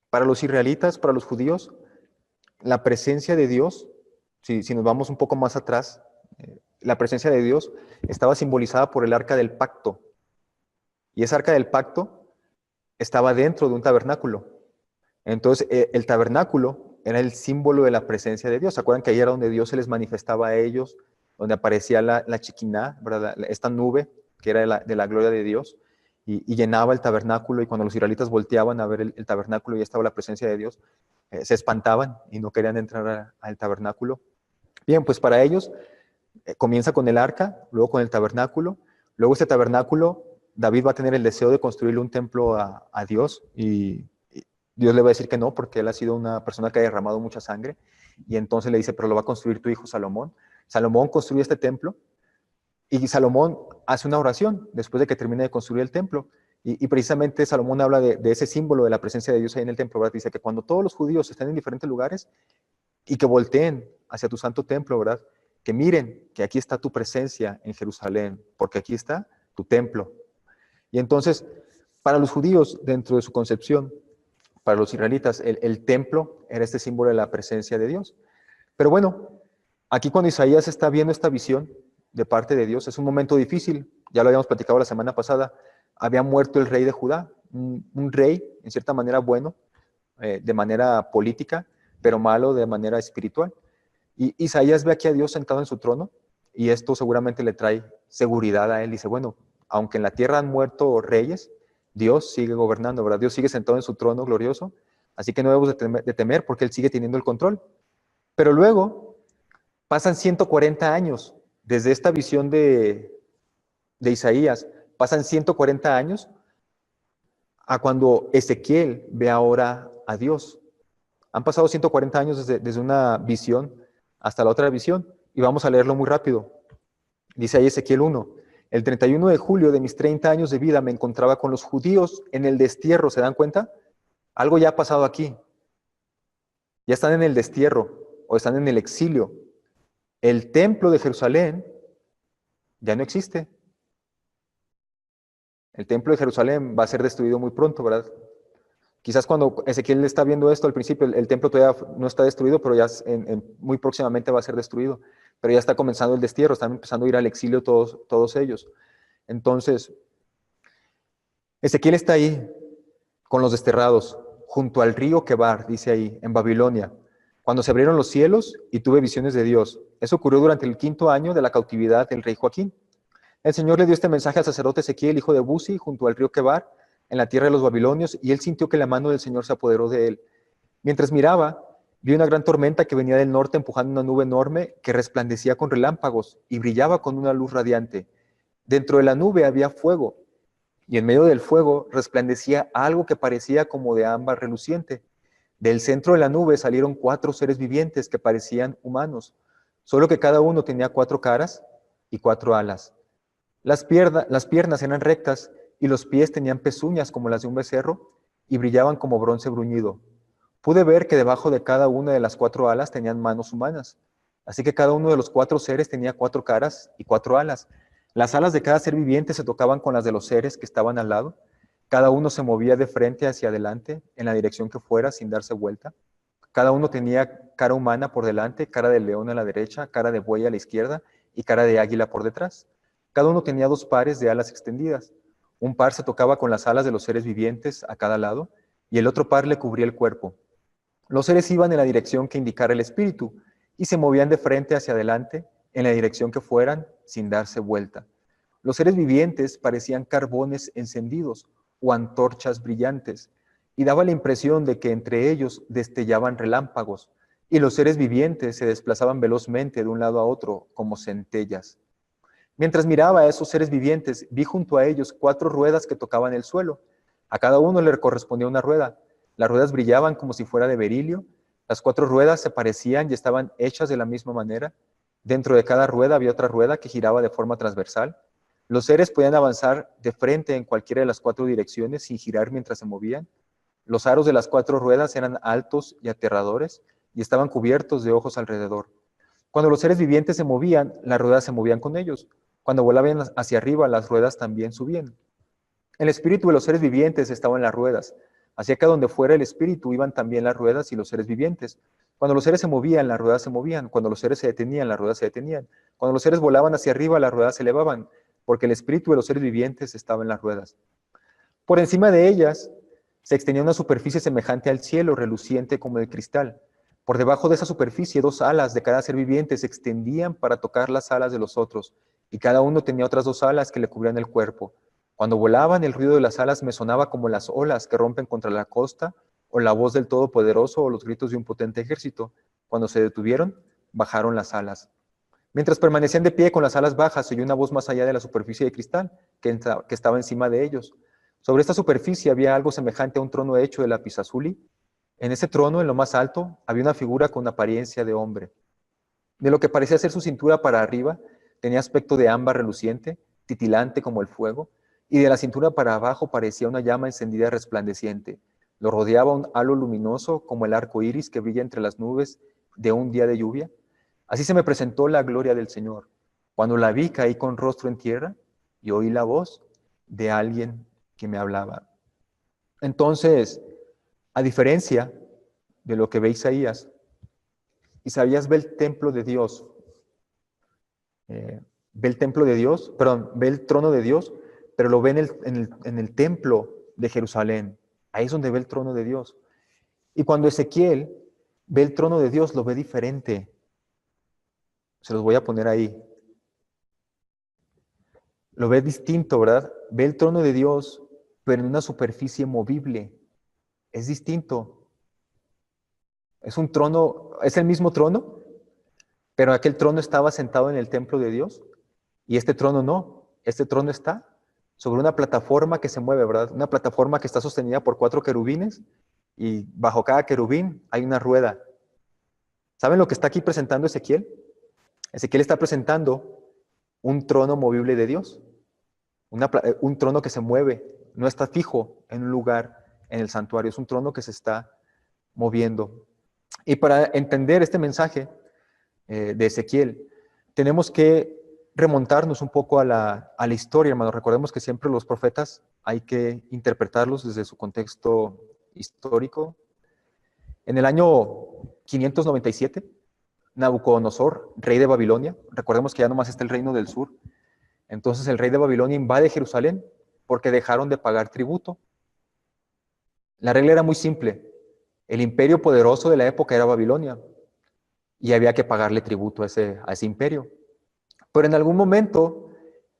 Para los israelitas, para los judíos, la presencia de Dios, si nos vamos un poco más atrás, la presencia de Dios estaba simbolizada por el arca del pacto. Y esa arca del pacto estaba dentro de un tabernáculo. Entonces, el tabernáculo era el símbolo de la presencia de Dios. ¿Se acuerdan que ahí era donde Dios se les manifestaba a ellos? Donde aparecía la Shekinah, ¿verdad? Esta nube que era de la gloria de Dios. Y llenaba el tabernáculo, y cuando los israelitas volteaban a ver el tabernáculo y estaba la presencia de Dios, se espantaban y no querían entrar al tabernáculo. Bien, pues para ellos comienza con el arca, luego con el tabernáculo, luego este tabernáculo, David va a tener el deseo de construirle un templo a Dios, y Dios le va a decir que no, porque él ha sido una persona que ha derramado mucha sangre, y entonces le dice: pero lo va a construir tu hijo Salomón. Salomón construye este templo, y Salomón hace una oración después de que termine de construir el templo, Y precisamente Salomón habla de ese símbolo de la presencia de Dios ahí en el templo, ¿verdad? Dice que cuando todos los judíos estén en diferentes lugares y que volteen hacia tu santo templo, ¿verdad? Que miren que aquí está tu presencia en Jerusalén, porque aquí está tu templo. Y entonces, para los judíos, dentro de su concepción, para los israelitas, el templo era este símbolo de la presencia de Dios. Pero bueno, aquí cuando Isaías está viendo esta visión de parte de Dios, es un momento difícil, ya lo habíamos platicado la semana pasada, había muerto el rey de Judá, un rey, en cierta manera bueno, de manera política, pero malo de manera espiritual. Y Isaías ve aquí a Dios sentado en su trono, y esto seguramente le trae seguridad a él. Dice, bueno, aunque en la tierra han muerto reyes, Dios sigue gobernando, ¿verdad? Dios sigue sentado en su trono glorioso, así que no debemos de temer porque Él sigue teniendo el control. Pero luego pasan 140 años desde esta visión de Isaías, pasan 140 años a cuando Ezequiel ve ahora a Dios. Han pasado 140 años desde una visión hasta la otra visión, y vamos a leerlo muy rápido. Dice ahí Ezequiel 1, el 31 de julio de mis 30 años de vida me encontraba con los judíos en el destierro, ¿se dan cuenta? Algo ya ha pasado aquí. Ya están en el destierro, o están en el exilio. El templo de Jerusalén ya no existe. El templo de Jerusalén va a ser destruido muy pronto, ¿verdad? Quizás cuando Ezequiel está viendo esto al principio, el templo todavía no está destruido, pero ya muy próximamente va a ser destruido. Pero ya está comenzando el destierro, están empezando a ir al exilio todos ellos. Entonces, Ezequiel está ahí con los desterrados, junto al río Quebar, dice ahí, en Babilonia, cuando se abrieron los cielos y tuve visiones de Dios. Eso ocurrió durante el 5º año de la cautividad del rey Joaquín. El Señor le dio este mensaje al sacerdote Ezequiel, hijo de Buzi, junto al río Quebar, en la tierra de los babilonios, y él sintió que la mano del Señor se apoderó de él. Mientras miraba, vi una gran tormenta que venía del norte empujando una nube enorme que resplandecía con relámpagos y brillaba con una luz radiante. Dentro de la nube había fuego, y en medio del fuego resplandecía algo que parecía como de ámbar reluciente. Del centro de la nube salieron 4 seres vivientes que parecían humanos, solo que cada uno tenía 4 caras y 4 alas. Las piernas eran rectas y los pies tenían pezuñas como las de un becerro y brillaban como bronce bruñido. Pude ver que debajo de cada una de las 4 alas tenían manos humanas. Así que cada uno de los 4 seres tenía 4 caras y 4 alas. Las alas de cada ser viviente se tocaban con las de los seres que estaban al lado. Cada uno se movía de frente hacia adelante, en la dirección que fuera, sin darse vuelta. Cada uno tenía cara humana por delante, cara de león a la derecha, cara de buey a la izquierda y cara de águila por detrás. Cada uno tenía 2 pares de alas extendidas. Un par se tocaba con las alas de los seres vivientes a cada lado, y el otro par le cubría el cuerpo. Los seres iban en la dirección que indicara el espíritu, y se movían de frente hacia adelante, en la dirección que fueran, sin darse vuelta. Los seres vivientes parecían carbones encendidos o antorchas brillantes, y daba la impresión de que entre ellos destellaban relámpagos, y los seres vivientes se desplazaban velozmente de un lado a otro como centellas. Mientras miraba a esos seres vivientes, vi junto a ellos 4 ruedas que tocaban el suelo. A cada uno le correspondía una rueda. Las ruedas brillaban como si fuera de berilio. Las 4 ruedas se parecían y estaban hechas de la misma manera. Dentro de cada rueda había otra rueda que giraba de forma transversal. Los seres podían avanzar de frente en cualquiera de las 4 direcciones sin girar mientras se movían. Los aros de las 4 ruedas eran altos y aterradores y estaban cubiertos de ojos alrededor. Cuando los seres vivientes se movían, las ruedas se movían con ellos. Cuando volaban hacia arriba, las ruedas también subían. El espíritu de los seres vivientes estaba en las ruedas. Hacia que donde fuera el espíritu iban también las ruedas y los seres vivientes. Cuando los seres se movían, las ruedas se movían. Cuando los seres se detenían, las ruedas se detenían. Cuando los seres volaban hacia arriba, las ruedas se elevaban, porque el espíritu de los seres vivientes estaba en las ruedas. Por encima de ellas se extendía una superficie semejante al cielo, reluciente como de cristal. Por debajo de esa superficie, 2 alas de cada ser viviente se extendían para tocar las alas de los otros, y cada uno tenía otras 2 alas que le cubrían el cuerpo. Cuando volaban, el ruido de las alas me sonaba como las olas que rompen contra la costa, o la voz del Todopoderoso, o los gritos de un potente ejército. Cuando se detuvieron, bajaron las alas. Mientras permanecían de pie con las alas bajas, se oyó una voz más allá de la superficie de cristal que estaba encima de ellos. Sobre esta superficie había algo semejante a un trono hecho de lapislázuli. En ese trono, en lo más alto, había una figura con apariencia de hombre. De lo que parecía ser su cintura para arriba, tenía aspecto de ámbar reluciente, titilante como el fuego, y de la cintura para abajo parecía una llama encendida resplandeciente. Lo rodeaba un halo luminoso como el arco iris que brilla entre las nubes de un día de lluvia. Así se me presentó la gloria del Señor. Cuando la vi, caí con rostro en tierra y oí la voz de alguien que me hablaba. Entonces, a diferencia de lo que ve Isaías ve el templo de Dios, ve el templo de Dios, perdón, ve el trono de Dios, pero lo ve en el templo de Jerusalén. Ahí es donde ve el trono de Dios. Y cuando Ezequiel ve el trono de Dios, lo ve diferente. Se los voy a poner ahí. Lo ve distinto, ¿verdad? Ve el trono de Dios, pero en una superficie movible. Es distinto. Es un trono, es el mismo trono, pero aquel trono estaba sentado en el templo de Dios y este trono no. Este trono está sobre una plataforma que se mueve, ¿verdad? Una plataforma que está sostenida por 4 querubines y bajo cada querubín hay una rueda. ¿Saben lo que está aquí presentando Ezequiel? Ezequiel está presentando un trono movible de Dios, un trono que se mueve, no está fijo en un lugar en el santuario, es un trono que se está moviendo. Y para entender este mensaje de Ezequiel, tenemos que remontarnos un poco a la historia, hermano. Recordemos que siempre los profetas hay que interpretarlos desde su contexto histórico. En el año 597, Nabucodonosor, rey de Babilonia, recordemos que ya nomás está el reino del sur, entonces el rey de Babilonia invade Jerusalén porque dejaron de pagar tributo. La regla era muy simple. El imperio poderoso de la época era Babilonia y había que pagarle tributo a ese imperio. Pero en algún momento,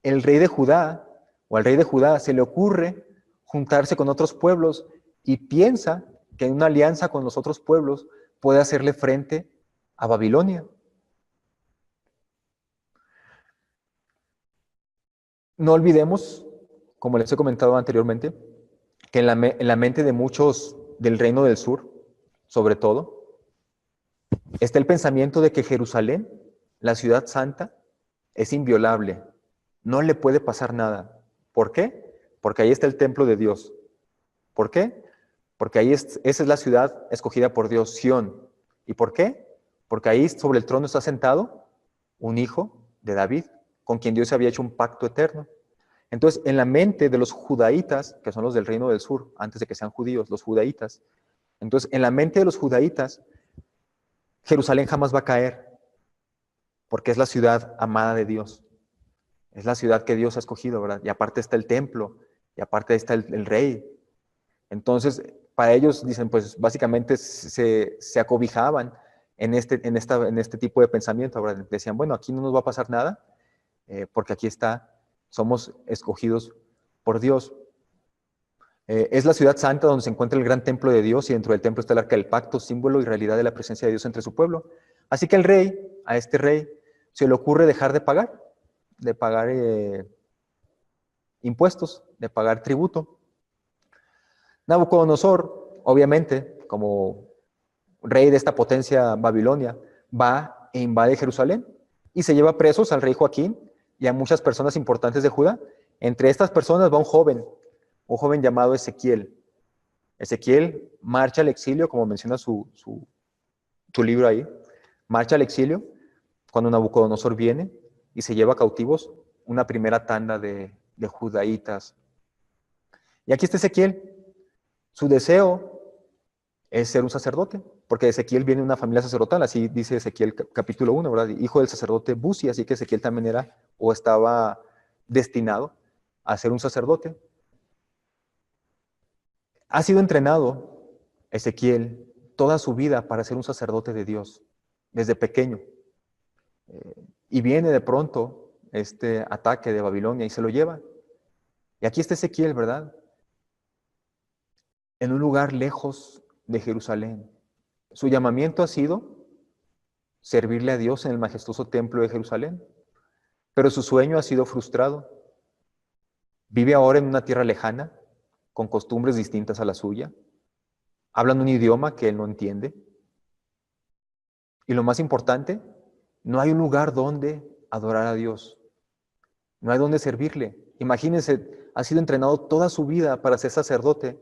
el rey de Judá o al rey de Judá se le ocurre juntarse con otros pueblos y piensa que en una alianza con los otros pueblos puede hacerle frente a Babilonia. No olvidemos, como les he comentado anteriormente, que en la mente de muchos del reino del sur, sobre todo, está el pensamiento de que Jerusalén, la ciudad santa, es inviolable. No le puede pasar nada. ¿Por qué? Porque ahí está el templo de Dios. ¿Por qué? Porque ahí esa es la ciudad escogida por Dios, Sión. ¿Y por qué? Porque ahí sobre el trono está sentado un hijo de David, con quien Dios había hecho un pacto eterno. Entonces, en la mente de los judaítas, que son los del reino del sur, antes de que sean judíos, los judaítas, entonces, en la mente de los judaítas, Jerusalén jamás va a caer, porque es la ciudad amada de Dios. Es la ciudad que Dios ha escogido, ¿verdad? Y aparte está el templo, y aparte está el rey. Entonces, para ellos, dicen, pues básicamente se acobijaban en este tipo de pensamiento, ¿verdad? Decían, bueno, aquí no nos va a pasar nada, porque aquí somos escogidos por Dios. Es la ciudad santa donde se encuentra el gran templo de Dios y dentro del templo está el arca del pacto, símbolo y realidad de la presencia de Dios entre su pueblo. Así que a este rey, se le ocurre dejar de pagar impuestos, de pagar tributo. Nabucodonosor, obviamente, como rey de esta potencia Babilonia, va e invade Jerusalén y se lleva presos al rey Joaquín y a muchas personas importantes de Judá. Entre estas personas va un joven llamado Ezequiel. Ezequiel marcha al exilio, como menciona su libro ahí, marcha al exilio cuando Nabucodonosor viene y se lleva cautivos una primera tanda de judaítas. Y aquí está Ezequiel. Su deseo es ser un sacerdote, porque Ezequiel viene de una familia sacerdotal, así dice Ezequiel capítulo 1, ¿verdad? Hijo del sacerdote Buzi, así que Ezequiel también era o estaba destinado a ser un sacerdote. Ha sido entrenado Ezequiel toda su vida para ser un sacerdote de Dios, desde pequeño. Y viene de pronto este ataque de Babilonia y se lo lleva. Y aquí está Ezequiel, ¿verdad? En un lugar lejos de Jerusalén. Su llamamiento ha sido servirle a Dios en el majestuoso templo de Jerusalén, pero su sueño ha sido frustrado. Vive ahora en una tierra lejana, con costumbres distintas a la suya, hablan un idioma que él no entiende. Y lo más importante, no hay un lugar donde adorar a Dios. No hay donde servirle. Imagínense ha sido entrenado toda su vida para ser sacerdote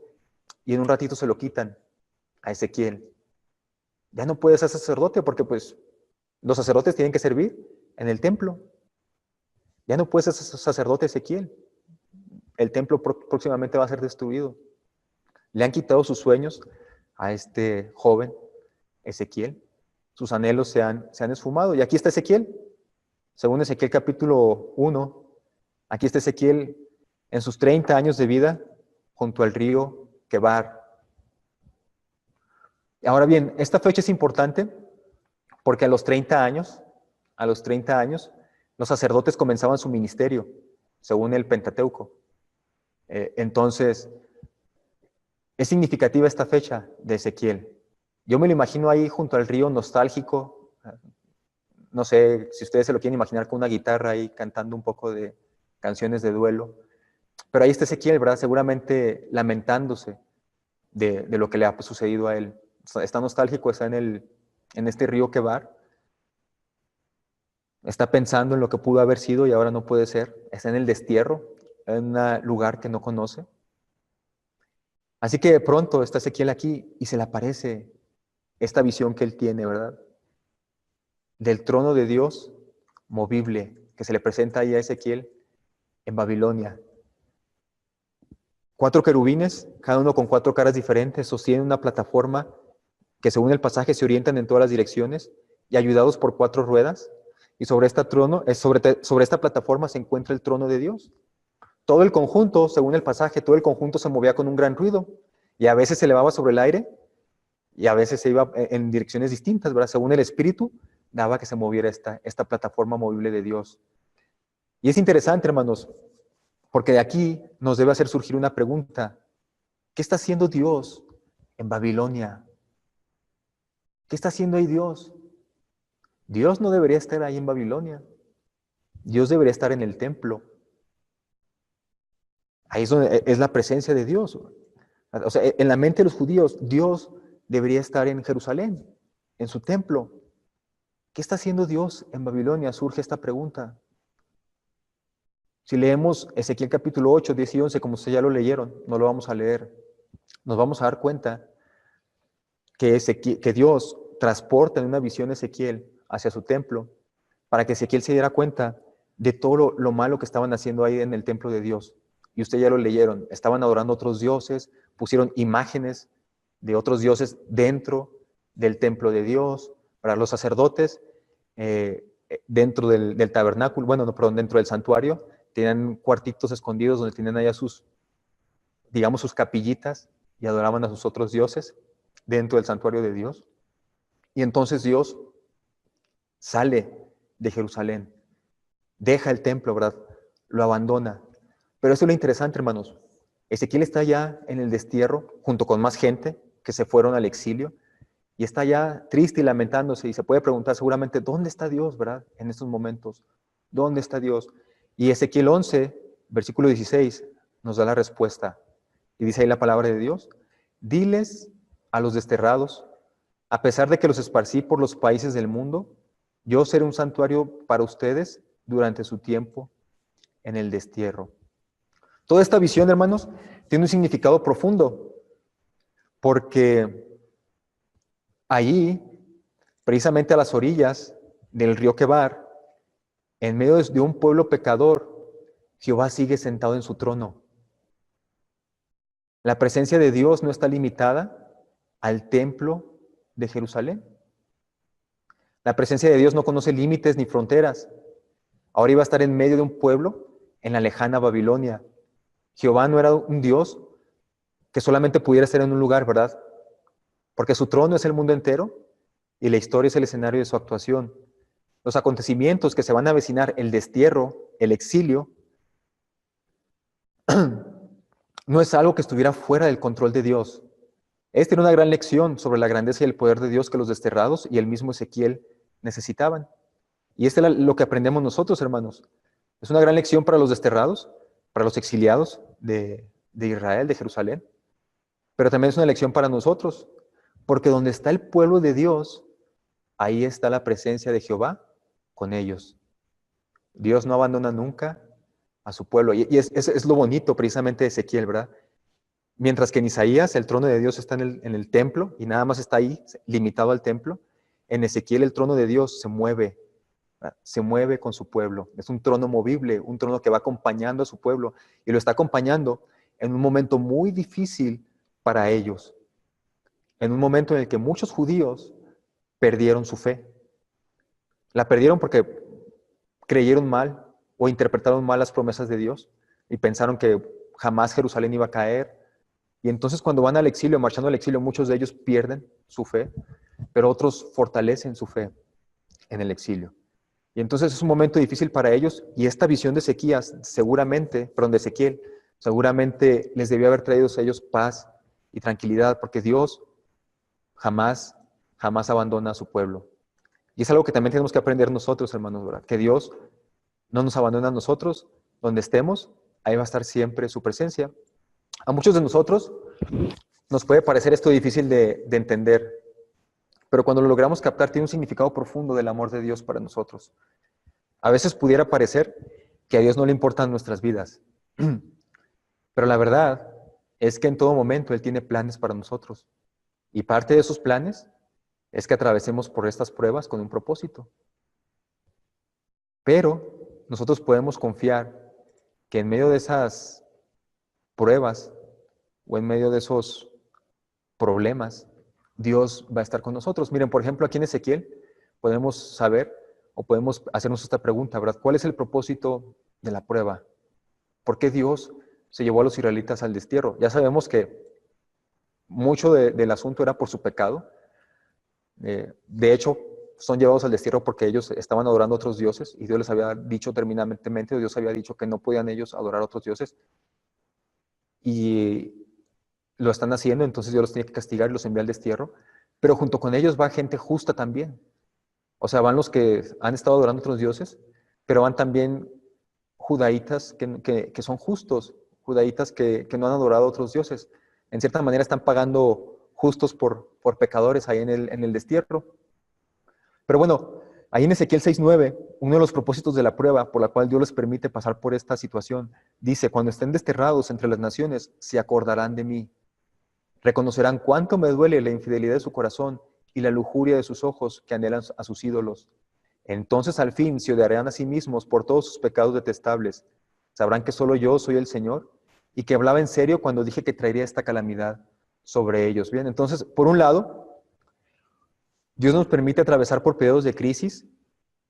y en un ratito se lo quitan a Ezequiel. Ya no puede ser sacerdote porque pues los sacerdotes tienen que servir en el templo. Ya no puede ser sacerdote Ezequiel. El templo próximamente va a ser destruido. Le han quitado sus sueños a este joven Ezequiel. Sus anhelos se han esfumado. Y aquí está Ezequiel. Según Ezequiel capítulo 1, aquí está Ezequiel en sus 30 años de vida junto al río Quebar. Ahora bien, esta fecha es importante porque a los 30 años, los sacerdotes comenzaban su ministerio, según el Pentateuco. Entonces, es significativa esta fecha de Ezequiel. Yo me lo imagino ahí junto al río nostálgico. No sé si ustedes se lo quieren imaginar con una guitarra ahí cantando un poco de canciones de duelo. Pero ahí está Ezequiel, ¿verdad? Seguramente lamentándose de lo que le ha sucedido a él. Está nostálgico, está en este río Quebar. Está pensando en lo que pudo haber sido y ahora no puede ser. Está en el destierro, en un lugar que no conoce. Así que de pronto está Ezequiel aquí y se le aparece esta visión que él tiene, ¿verdad? Del trono de Dios movible, que se le presenta ahí a Ezequiel en Babilonia. 4 querubines, cada uno con 4 caras diferentes, sostienen una plataforma que según el pasaje se orientan en todas las direcciones y ayudados por 4 ruedas. Y sobre esta plataforma se encuentra el trono de Dios. Todo el conjunto, según el pasaje, todo el conjunto se movía con un gran ruido y a veces se elevaba sobre el aire y a veces se iba en direcciones distintas, ¿verdad? Según el Espíritu, daba que se moviera esta plataforma movible de Dios. Y es interesante, hermanos, porque de aquí nos debe hacer surgir una pregunta. ¿Qué está haciendo Dios en Babilonia? ¿Qué está haciendo ahí Dios? Dios no debería estar ahí en Babilonia. Dios debería estar en el templo. Ahí es donde es la presencia de Dios. O sea, en la mente de los judíos, Dios debería estar en Jerusalén, en su templo. ¿Qué está haciendo Dios en Babilonia? Surge esta pregunta. Si leemos Ezequiel capítulo 8, 10 y 11, como ustedes ya lo leyeron, no lo vamos a leer, nos vamos a dar cuenta que Dios transporta en una visión a Ezequiel hacia su templo para que Ezequiel se diera cuenta de todo lo malo que estaban haciendo ahí en el templo de Dios. Y ustedes ya lo leyeron, estaban adorando a otros dioses, pusieron imágenes de otros dioses dentro del templo de Dios. Para los sacerdotes, dentro del tabernáculo, dentro del santuario, tenían cuartitos escondidos donde tenían allá sus capillitas y adoraban a sus otros dioses dentro del santuario de Dios. Y entonces Dios sale de Jerusalén, deja el templo, ¿verdad? Lo abandona. Pero eso es lo interesante, hermanos. Ezequiel está ya en el destierro, junto con más gente que se fueron al exilio, y está ya triste y lamentándose, y se puede preguntar seguramente, ¿dónde está Dios, verdad? En estos momentos, ¿dónde está Dios? Y Ezequiel 11, versículo 16, nos da la respuesta. Y dice ahí la palabra de Dios: diles a los desterrados, a pesar de que los esparcí por los países del mundo, yo seré un santuario para ustedes durante su tiempo en el destierro. Toda esta visión, hermanos, tiene un significado profundo, porque allí, precisamente a las orillas del río Quebar, en medio de un pueblo pecador, Jehová sigue sentado en su trono. La presencia de Dios no está limitada al templo de Jerusalén. La presencia de Dios no conoce límites ni fronteras. Ahora iba a estar en medio de un pueblo en la lejana Babilonia. Jehová no era un Dios que solamente pudiera estar en un lugar, ¿verdad? Porque su trono es el mundo entero y la historia es el escenario de su actuación. Los acontecimientos que se van a avecinar, el destierro, el exilio, no es algo que estuviera fuera del control de Dios. Esta era una gran lección sobre la grandeza y el poder de Dios que los desterrados y el mismo Ezequiel necesitaban. Y esto es lo que aprendemos nosotros, hermanos. Es una gran lección para los desterrados, para los exiliados de Israel, de Jerusalén. Pero también es una lección para nosotros, porque donde está el pueblo de Dios, ahí está la presencia de Jehová con ellos. Dios no abandona nunca a su pueblo. Y es lo bonito precisamente de Ezequiel, ¿verdad? Mientras que en Isaías el trono de Dios está en el templo y nada más está ahí, limitado al templo, en Ezequiel el trono de Dios se mueve, ¿verdad? Se mueve con su pueblo. Es un trono movible, un trono que va acompañando a su pueblo y lo está acompañando en un momento muy difícil para ellos, en un momento en el que muchos judíos perdieron su fe. La perdieron porque creyeron mal o interpretaron mal las promesas de Dios y pensaron que jamás Jerusalén iba a caer. Y entonces cuando van al exilio, marchando al exilio, muchos de ellos pierden su fe, pero otros fortalecen su fe en el exilio. Y entonces es un momento difícil para ellos y esta visión de de Ezequiel, seguramente les debió haber traído a ellos paz y tranquilidad, porque Dios jamás abandona a su pueblo. Y es algo que también tenemos que aprender nosotros, hermanos, ¿verdad? Que Dios no nos abandona a nosotros, donde estemos, ahí va a estar siempre su presencia. A muchos de nosotros nos puede parecer esto difícil de entender, pero cuando lo logramos captar tiene un significado profundo del amor de Dios para nosotros. A veces pudiera parecer que a Dios no le importan nuestras vidas, pero la verdad es que en todo momento Él tiene planes para nosotros. Y parte de esos planes es que atravesemos por estas pruebas con un propósito. Pero nosotros podemos confiar que en medio de esas pruebas o en medio de esos problemas, Dios va a estar con nosotros. Miren, por ejemplo, aquí en Ezequiel podemos saber o podemos hacernos esta pregunta, ¿verdad? ¿Cuál es el propósito de la prueba? ¿Por qué Dios se llevó a los israelitas al destierro? Ya sabemos que mucho del asunto era por su pecado. De hecho, son llevados al destierro porque ellos estaban adorando a otros dioses y Dios les había dicho terminantemente, Dios había dicho que no podían ellos adorar a otros dioses y lo están haciendo, entonces Dios los tiene que castigar y los envía al destierro, pero junto con ellos va gente justa también. O sea, van los que han estado adorando a otros dioses, pero van también judaítas que son justos, judaítas que no han adorado a otros dioses. En cierta manera están pagando justos por pecadores ahí en el destierro. Pero bueno, ahí en Ezequiel 6:9, uno de los propósitos de la prueba por la cual Dios les permite pasar por esta situación, dice, cuando estén desterrados entre las naciones, se acordarán de mí. Reconocerán cuánto me duele la infidelidad de su corazón y la lujuria de sus ojos que anhelan a sus ídolos. Entonces al fin se odiarán a sí mismos por todos sus pecados detestables. Sabrán que solo yo soy el Señor y que hablaba en serio cuando dije que traería esta calamidad sobre ellos. Bien, entonces, por un lado, Dios nos permite atravesar por periodos de crisis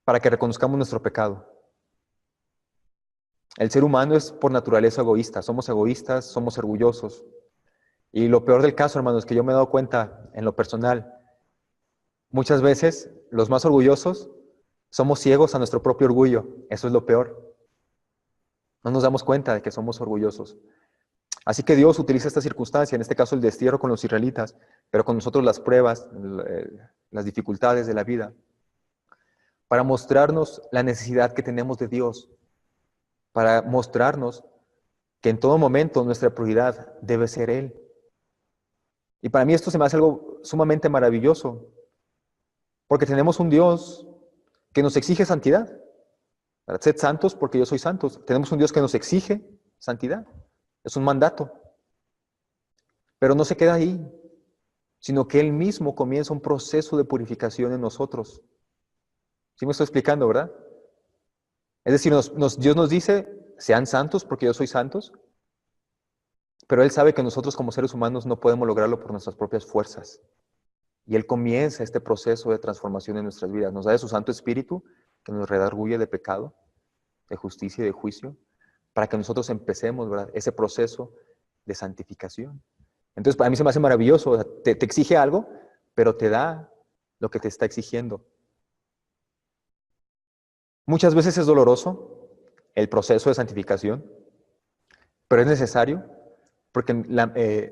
para que reconozcamos nuestro pecado. El ser humano es por naturaleza egoísta, somos orgullosos. Y lo peor del caso, hermanos, que yo me he dado cuenta en lo personal, muchas veces los más orgullosos somos ciegos a nuestro propio orgullo. Eso es lo peor. No nos damos cuenta de que somos orgullosos. Así que Dios utiliza esta circunstancia, en este caso el destierro con los israelitas, pero con nosotros las pruebas, las dificultades de la vida, para mostrarnos la necesidad que tenemos de Dios, para mostrarnos que en todo momento nuestra prioridad debe ser Él. Y para mí esto se me hace algo sumamente maravilloso, porque tenemos un Dios que nos exige santidad. Sed santos porque yo soy santo. Tenemos un Dios que nos exige santidad. Es un mandato. Pero no se queda ahí, sino que Él mismo comienza un proceso de purificación en nosotros. ¿Sí me estoy explicando, verdad? Es decir, Dios nos dice, sean santos porque yo soy santos, pero Él sabe que nosotros como seres humanos no podemos lograrlo por nuestras propias fuerzas. Y Él comienza este proceso de transformación en nuestras vidas. Nos da de su Santo Espíritu, que nos redarguye de pecado, de justicia y de juicio, para que nosotros empecemos, ¿verdad?, ese proceso de santificación. Entonces, para mí se me hace maravilloso. O sea, te exige algo, pero te da lo que te está exigiendo. Muchas veces es doloroso el proceso de santificación, pero es necesario porque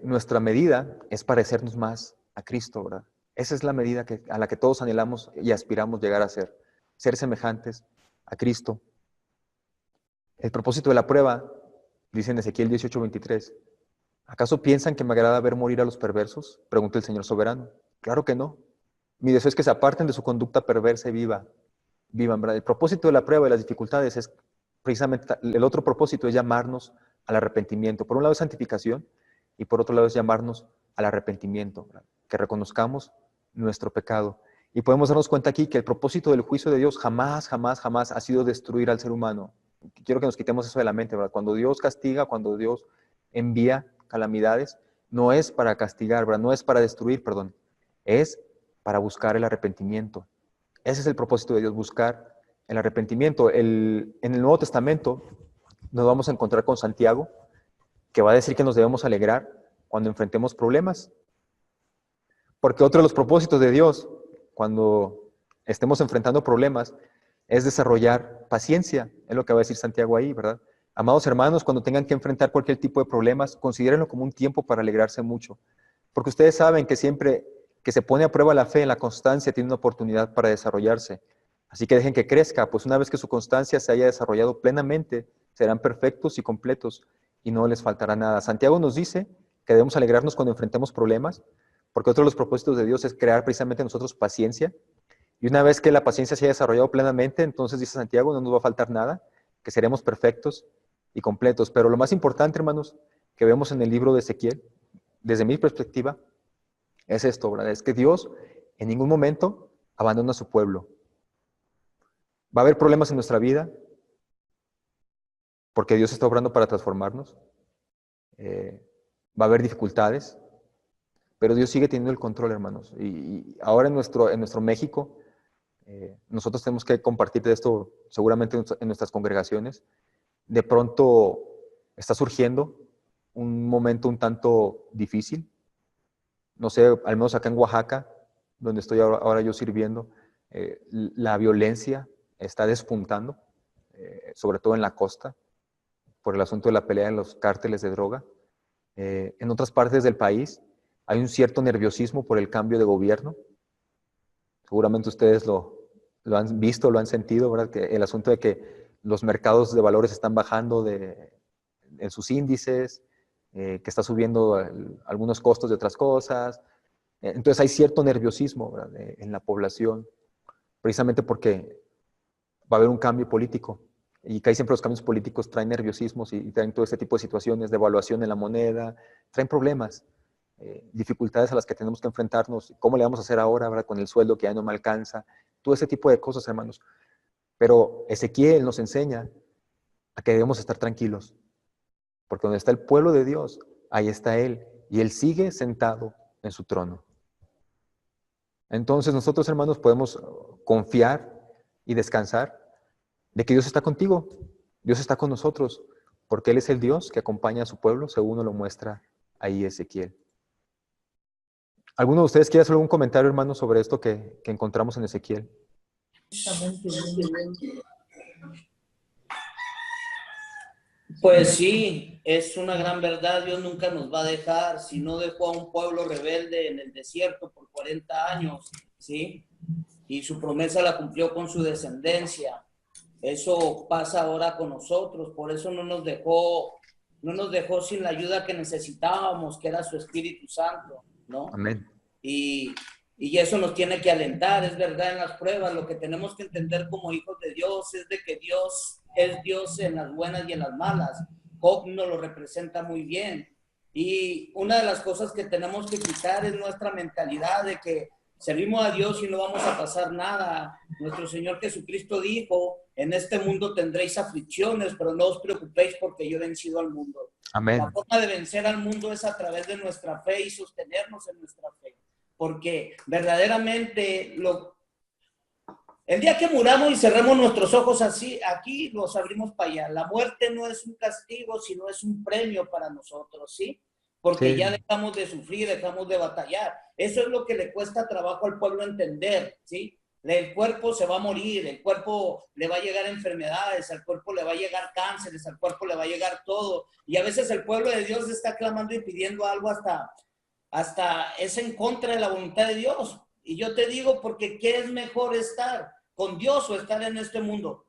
nuestra medida es parecernos más a Cristo, ¿verdad? Esa es la medida a la que todos anhelamos y aspiramos llegar a ser semejantes a Cristo. El propósito de la prueba, dice en Ezequiel 18:23, ¿acaso piensan que me agrada ver morir a los perversos?, pregunta el Señor soberano. Claro que no. Mi deseo es que se aparten de su conducta perversa y vivan, ¿verdad? El propósito de la prueba y las dificultades es precisamente el otro propósito es llamarnos al arrepentimiento. Por un lado es santificación y por otro lado es llamarnos al arrepentimiento, ¿verdad? Que reconozcamos nuestro pecado. Y podemos darnos cuenta aquí que el propósito del juicio de Dios jamás, jamás, jamás ha sido destruir al ser humano. Quiero que nos quitemos eso de la mente, ¿verdad? Cuando Dios castiga, cuando Dios envía calamidades, no es para castigar, ¿verdad? No es para destruir, perdón. Es para buscar el arrepentimiento. Ese es el propósito de Dios, buscar el arrepentimiento. En el Nuevo Testamento nos vamos a encontrar con Santiago, que va a decir que nos debemos alegrar cuando enfrentemos problemas. Porque otro de los propósitos de Dios, cuando estemos enfrentando problemas, es desarrollar paciencia. Es lo que va a decir Santiago ahí, ¿verdad? Amados hermanos, cuando tengan que enfrentar cualquier tipo de problemas, considérenlo como un tiempo para alegrarse mucho. Porque ustedes saben que siempre que se pone a prueba la fe, la constancia tiene una oportunidad para desarrollarse. Así que dejen que crezca, pues una vez que su constancia se haya desarrollado plenamente, serán perfectos y completos y no les faltará nada. Santiago nos dice que debemos alegrarnos cuando enfrentemos problemas, porque otro de los propósitos de Dios es crear precisamente en nosotros paciencia. Y una vez que la paciencia se haya desarrollado plenamente, entonces dice Santiago, no nos va a faltar nada, que seremos perfectos y completos. Pero lo más importante, hermanos, que vemos en el libro de Ezequiel, desde mi perspectiva, es esto, ¿verdad? Es que Dios en ningún momento abandona a su pueblo. Va a haber problemas en nuestra vida, porque Dios está obrando para transformarnos. Va a haber dificultades, pero Dios sigue teniendo el control, hermanos. Y ahora en nuestro México, nosotros tenemos que compartir de esto seguramente en nuestras congregaciones. De pronto está surgiendo un momento un tanto difícil. No sé, al menos acá en Oaxaca, donde estoy ahora yo sirviendo, la violencia está despuntando, sobre todo en la costa, por el asunto de la pelea en los cárteles de droga. En otras partes del país hay un cierto nerviosismo por el cambio de gobierno. Seguramente ustedes lo han visto, lo han sentido, ¿verdad? Que el asunto de que los mercados de valores están bajando en sus índices, que está subiendo algunos costos de otras cosas. Entonces hay cierto nerviosismo, ¿verdad? En la población, precisamente porque va a haber un cambio político. Y casi siempre los cambios políticos traen nerviosismos y traen todo este tipo de situaciones, de evaluación en la moneda, traen problemas, dificultades a las que tenemos que enfrentarnos. ¿Cómo le vamos a hacer ahora, ¿verdad? Con el sueldo que ya no me alcanza? Todo ese tipo de cosas, hermanos. Pero Ezequiel nos enseña a que debemos estar tranquilos, porque donde está el pueblo de Dios, ahí está Él, y Él sigue sentado en su trono. Entonces nosotros, hermanos, podemos confiar y descansar de que Dios está contigo, Dios está con nosotros, porque Él es el Dios que acompaña a su pueblo, según nos lo muestra ahí Ezequiel. ¿Alguno de ustedes quiere hacer algún comentario, hermano, sobre esto que encontramos en Ezequiel? Pues sí, es una gran verdad. Dios nunca nos va a dejar. Si no dejó a un pueblo rebelde en el desierto por 40 años, ¿sí? Y su promesa la cumplió con su descendencia. Eso pasa ahora con nosotros. Por eso no nos dejó sin la ayuda que necesitábamos, que era su Espíritu Santo, ¿no? Amén. Y eso nos tiene que alentar, es verdad, en las pruebas. Lo que tenemos que entender como hijos de Dios es de que Dios es Dios en las buenas y en las malas. Job nos lo representa muy bien. Y una de las cosas que tenemos que quitar es nuestra mentalidad de que servimos a Dios y no vamos a pasar nada. Nuestro Señor Jesucristo dijo, en este mundo tendréis aflicciones, pero no os preocupéis porque yo he vencido al mundo. Amén. La forma de vencer al mundo es a través de nuestra fe y sostenernos en nuestra fe. Porque verdaderamente el día que muramos y cerremos nuestros ojos así, aquí los abrimos para allá. La muerte no es un castigo, sino es un premio para nosotros, ¿sí? Porque ya dejamos de sufrir, dejamos de batallar. Eso es lo que le cuesta trabajo al pueblo entender, ¿sí? El cuerpo se va a morir, el cuerpo le va a llegar enfermedades, al cuerpo le va a llegar cánceres, al cuerpo le va a llegar todo. Y a veces el pueblo de Dios está clamando y pidiendo algo hasta es en contra de la voluntad de Dios. Y yo te digo, porque ¿qué es mejor estar con Dios o estar en este mundo?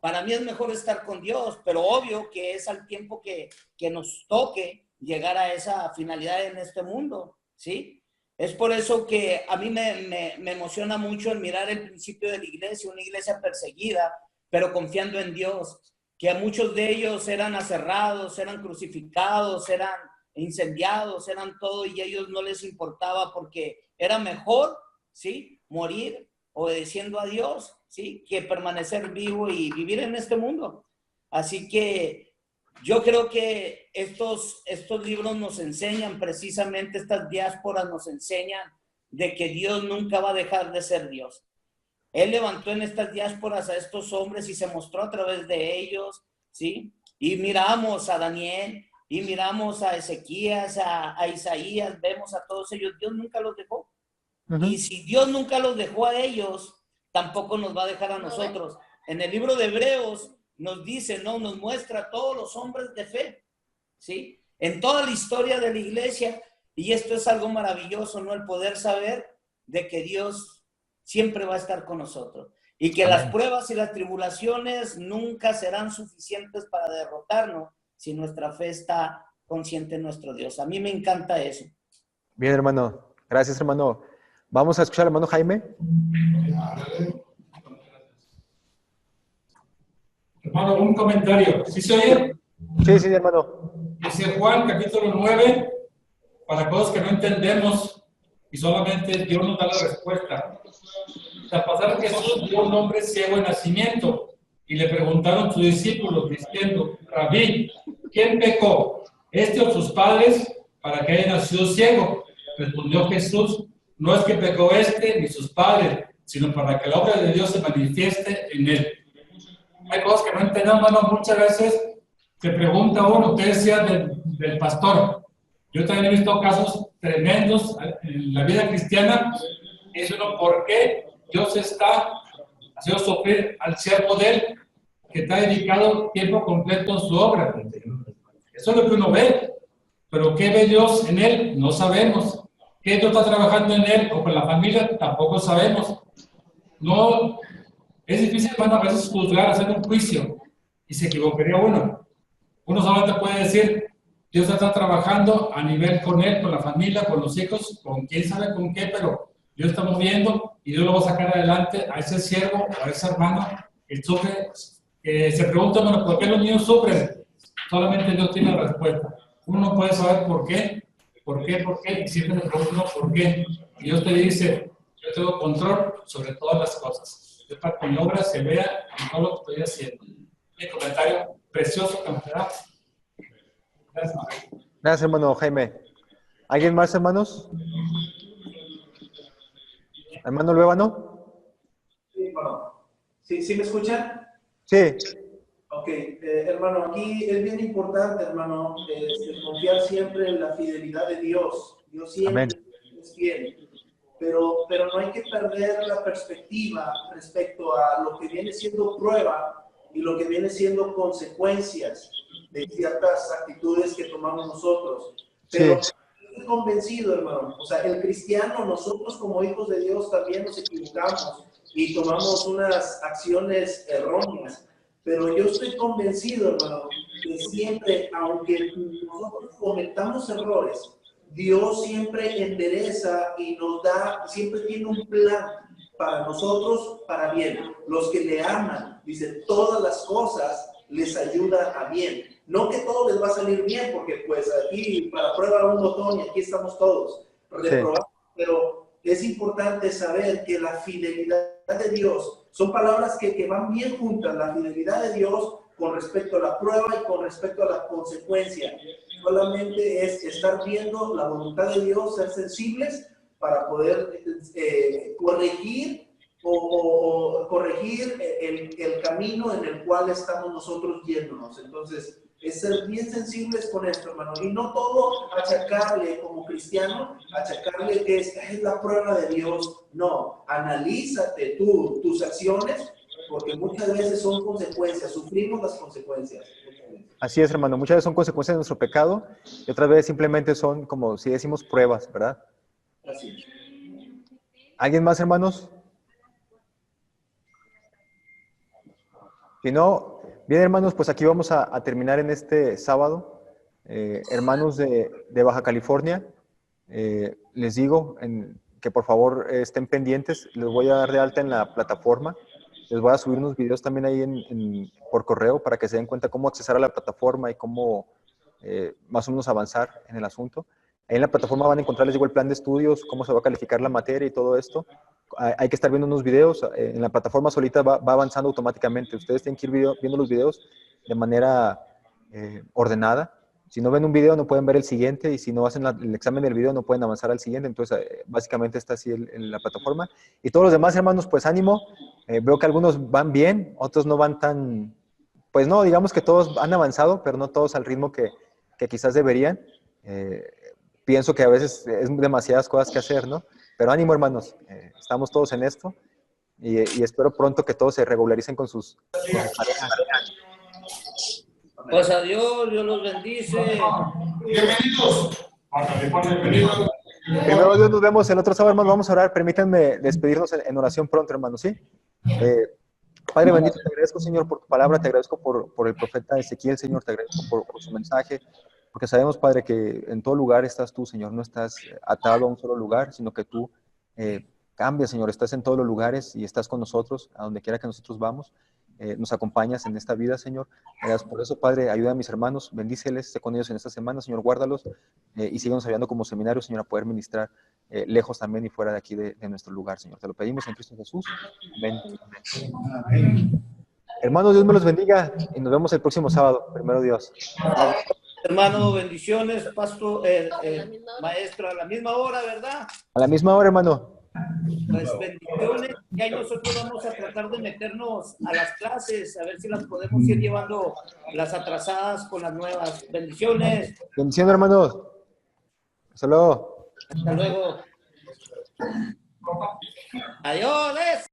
Para mí es mejor estar con Dios, pero obvio que es al tiempo que nos toque llegar a esa finalidad en este mundo, ¿sí? Es por eso que a mí me emociona mucho el mirar el principio de la iglesia, una iglesia perseguida, pero confiando en Dios, que muchos de ellos eran aserrados, eran crucificados, eran incendiados, eran todo, y a ellos no les importaba porque era mejor, ¿sí?, morir obedeciendo a Dios, ¿sí?, que permanecer vivo y vivir en este mundo. Así que yo creo que estos libros nos enseñan precisamente, estas diásporas nos enseñan de que Dios nunca va a dejar de ser Dios. Él levantó en estas diásporas a estos hombres y se mostró a través de ellos, ¿sí? Y miramos a Daniel, y miramos a Ezequías, a Isaías, vemos a todos ellos. Dios nunca los dejó. Y si Dios nunca los dejó a ellos, tampoco nos va a dejar a nosotros. En el libro de Hebreos nos dice, ¿no? Nos muestra a todos los hombres de fe, ¿sí? En toda la historia de la iglesia. Y esto es algo maravilloso, ¿no? El poder saber de que Dios siempre va a estar con nosotros. Y que las pruebas y las tribulaciones nunca serán suficientes para derrotarnos si nuestra fe está consciente en nuestro Dios. A mí me encanta eso. Bien, hermano. Gracias, hermano. Vamos a escuchar al hermano Jaime. Hermano, un comentario. ¿Sí se oye? Sí, hermano. Dice Juan, capítulo 9, para cosas que no entendemos y solamente Dios nos da la respuesta. Al pasar Jesús vio un hombre ciego de nacimiento y le preguntaron sus discípulos diciendo, Rabí, ¿quién pecó, este o sus padres, para que haya nacido ciego? Respondió Jesús, no es que pecó este ni sus padres, sino para que la obra de Dios se manifieste en él. Hay cosas que no entendemos, hermano. Muchas veces se pregunta uno, usted decía del pastor. Yo también he visto casos tremendos en la vida cristiana. Es uno, ¿por qué Dios está haciendo sufrir al siervo de él, que está dedicado tiempo completo en su obra? Eso es lo que uno ve. Pero ¿qué ve Dios en él? No sabemos. ¿Qué Dios está trabajando en él o con la familia? Tampoco sabemos. No, es difícil, hermano, a veces juzgar, hacer un juicio, y se equivocaría uno. Uno solamente puede decir, Dios está trabajando a nivel con él, con la familia, con los hijos, con quién sabe con qué, pero Dios está moviendo y Dios lo va a sacar adelante a ese siervo o a ese hermano que sufre. Se pregunta, bueno, ¿por qué los niños sufren? Solamente Dios tiene la respuesta. Uno no puede saber por qué, y siempre se pregunta uno por qué. Y Dios te dice, yo tengo control sobre todas las cosas. Yo para que mi obra se vea en todo lo que estoy haciendo. Mi comentario precioso que me da. Gracias. Gracias, hermano Jaime. ¿Alguien más, hermanos? ¿Hermano Luébano? Sí, hermano. ¿Sí me escuchan? Sí. Ok, hermano, aquí es bien importante, hermano, confiar siempre en la fidelidad de Dios. Dios siempre es fiel. Pero no hay que perder la perspectiva respecto a lo que viene siendo prueba y lo que viene siendo consecuencias de ciertas actitudes que tomamos nosotros. Pero estoy convencido, hermano, o sea, el cristiano, nosotros como hijos de Dios también nos equivocamos y tomamos unas acciones erróneas. Pero yo estoy convencido, hermano, que siempre, aunque nosotros cometamos errores, Dios siempre endereza y nos da, siempre tiene un plan para nosotros, para bien. Los que le aman, dice, todas las cosas les ayuda a bien. No que todo les va a salir bien, porque pues aquí para prueba un botón y aquí estamos todos reprobados. Pero es importante saber que la fidelidad de Dios, son palabras que van bien juntas, la fidelidad de Dios con respecto a la prueba y con respecto a la consecuencia. Solamente es estar viendo la voluntad de Dios, ser sensibles para poder corregir o corregir el camino en el cual estamos nosotros yéndonos. Entonces, es ser bien sensibles con esto, hermano, y no todo achacarle como cristiano, achacarle que es la prueba de Dios. No, analízate tus acciones, porque muchas veces son consecuencias, sufrimos las consecuencias. Así es, hermano, muchas veces son consecuencias de nuestro pecado y otras veces simplemente son, como si decimos, pruebas, ¿verdad? Así es. ¿Alguien más, hermanos? Si no, bien, hermanos, pues aquí vamos a terminar en este sábado. Hermanos de Baja California, les digo que por favor estén pendientes. Les voy a dar de alta en la plataforma. Les voy a subir unos videos también ahí por correo para que se den cuenta cómo accesar a la plataforma y cómo más o menos avanzar en el asunto. Ahí en la plataforma van a encontrar, les digo, el plan de estudios, cómo se va a calificar la materia y todo esto. Hay que estar viendo unos videos. En la plataforma solita va avanzando automáticamente. Ustedes tienen que ir viendo los videos de manera ordenada. Si no ven un video, no pueden ver el siguiente, y si no hacen el examen del video, no pueden avanzar al siguiente. Entonces, básicamente está así en la plataforma. Y todos los demás, hermanos, pues ánimo. Veo que algunos van bien, otros no van tan... Pues no, digamos que todos han avanzado, pero no todos al ritmo que quizás deberían. Pienso que a veces es demasiadas cosas que hacer, ¿no? Pero ánimo, hermanos. Estamos todos en esto. Y espero pronto que todos se regularicen con sus tareas. Pues adiós, Dios los bendice. Bienvenidos. Bienvenidos. Primero Dios, nos vemos el otro sábado, hermanos. Vamos a orar. Permítanme despedirnos en oración pronto, hermanos, ¿sí? Padre bendito, te agradezco, Señor, por tu palabra. Te agradezco por el profeta Ezequiel, Señor. Te agradezco por su mensaje. Porque sabemos, Padre, que en todo lugar estás tú, Señor. No estás atado a un solo lugar, sino que tú cambias, Señor. Estás en todos los lugares y estás con nosotros, a donde quiera que nosotros vamos. Nos acompañas en esta vida, Señor. Gracias por eso, Padre. Ayuda a mis hermanos, bendíceles, esté con ellos en esta semana, Señor, guárdalos y síguenos ayudando como seminario, Señor, a poder ministrar lejos también y fuera de aquí de nuestro lugar, Señor. Te lo pedimos en Cristo Jesús. Amén. Amén. Hermanos, Dios me los bendiga y nos vemos el próximo sábado. Primero Dios. Hermano, bendiciones, pastor, maestro, a la misma hora, ¿verdad? A la misma hora, hermano. Pues bendiciones, y ahí nosotros vamos a tratar de meternos a las clases, a ver si las podemos ir llevando las atrasadas con las nuevas. Bendiciones. Bendiciones, hermanos. Hasta luego. Hasta luego. Adiós.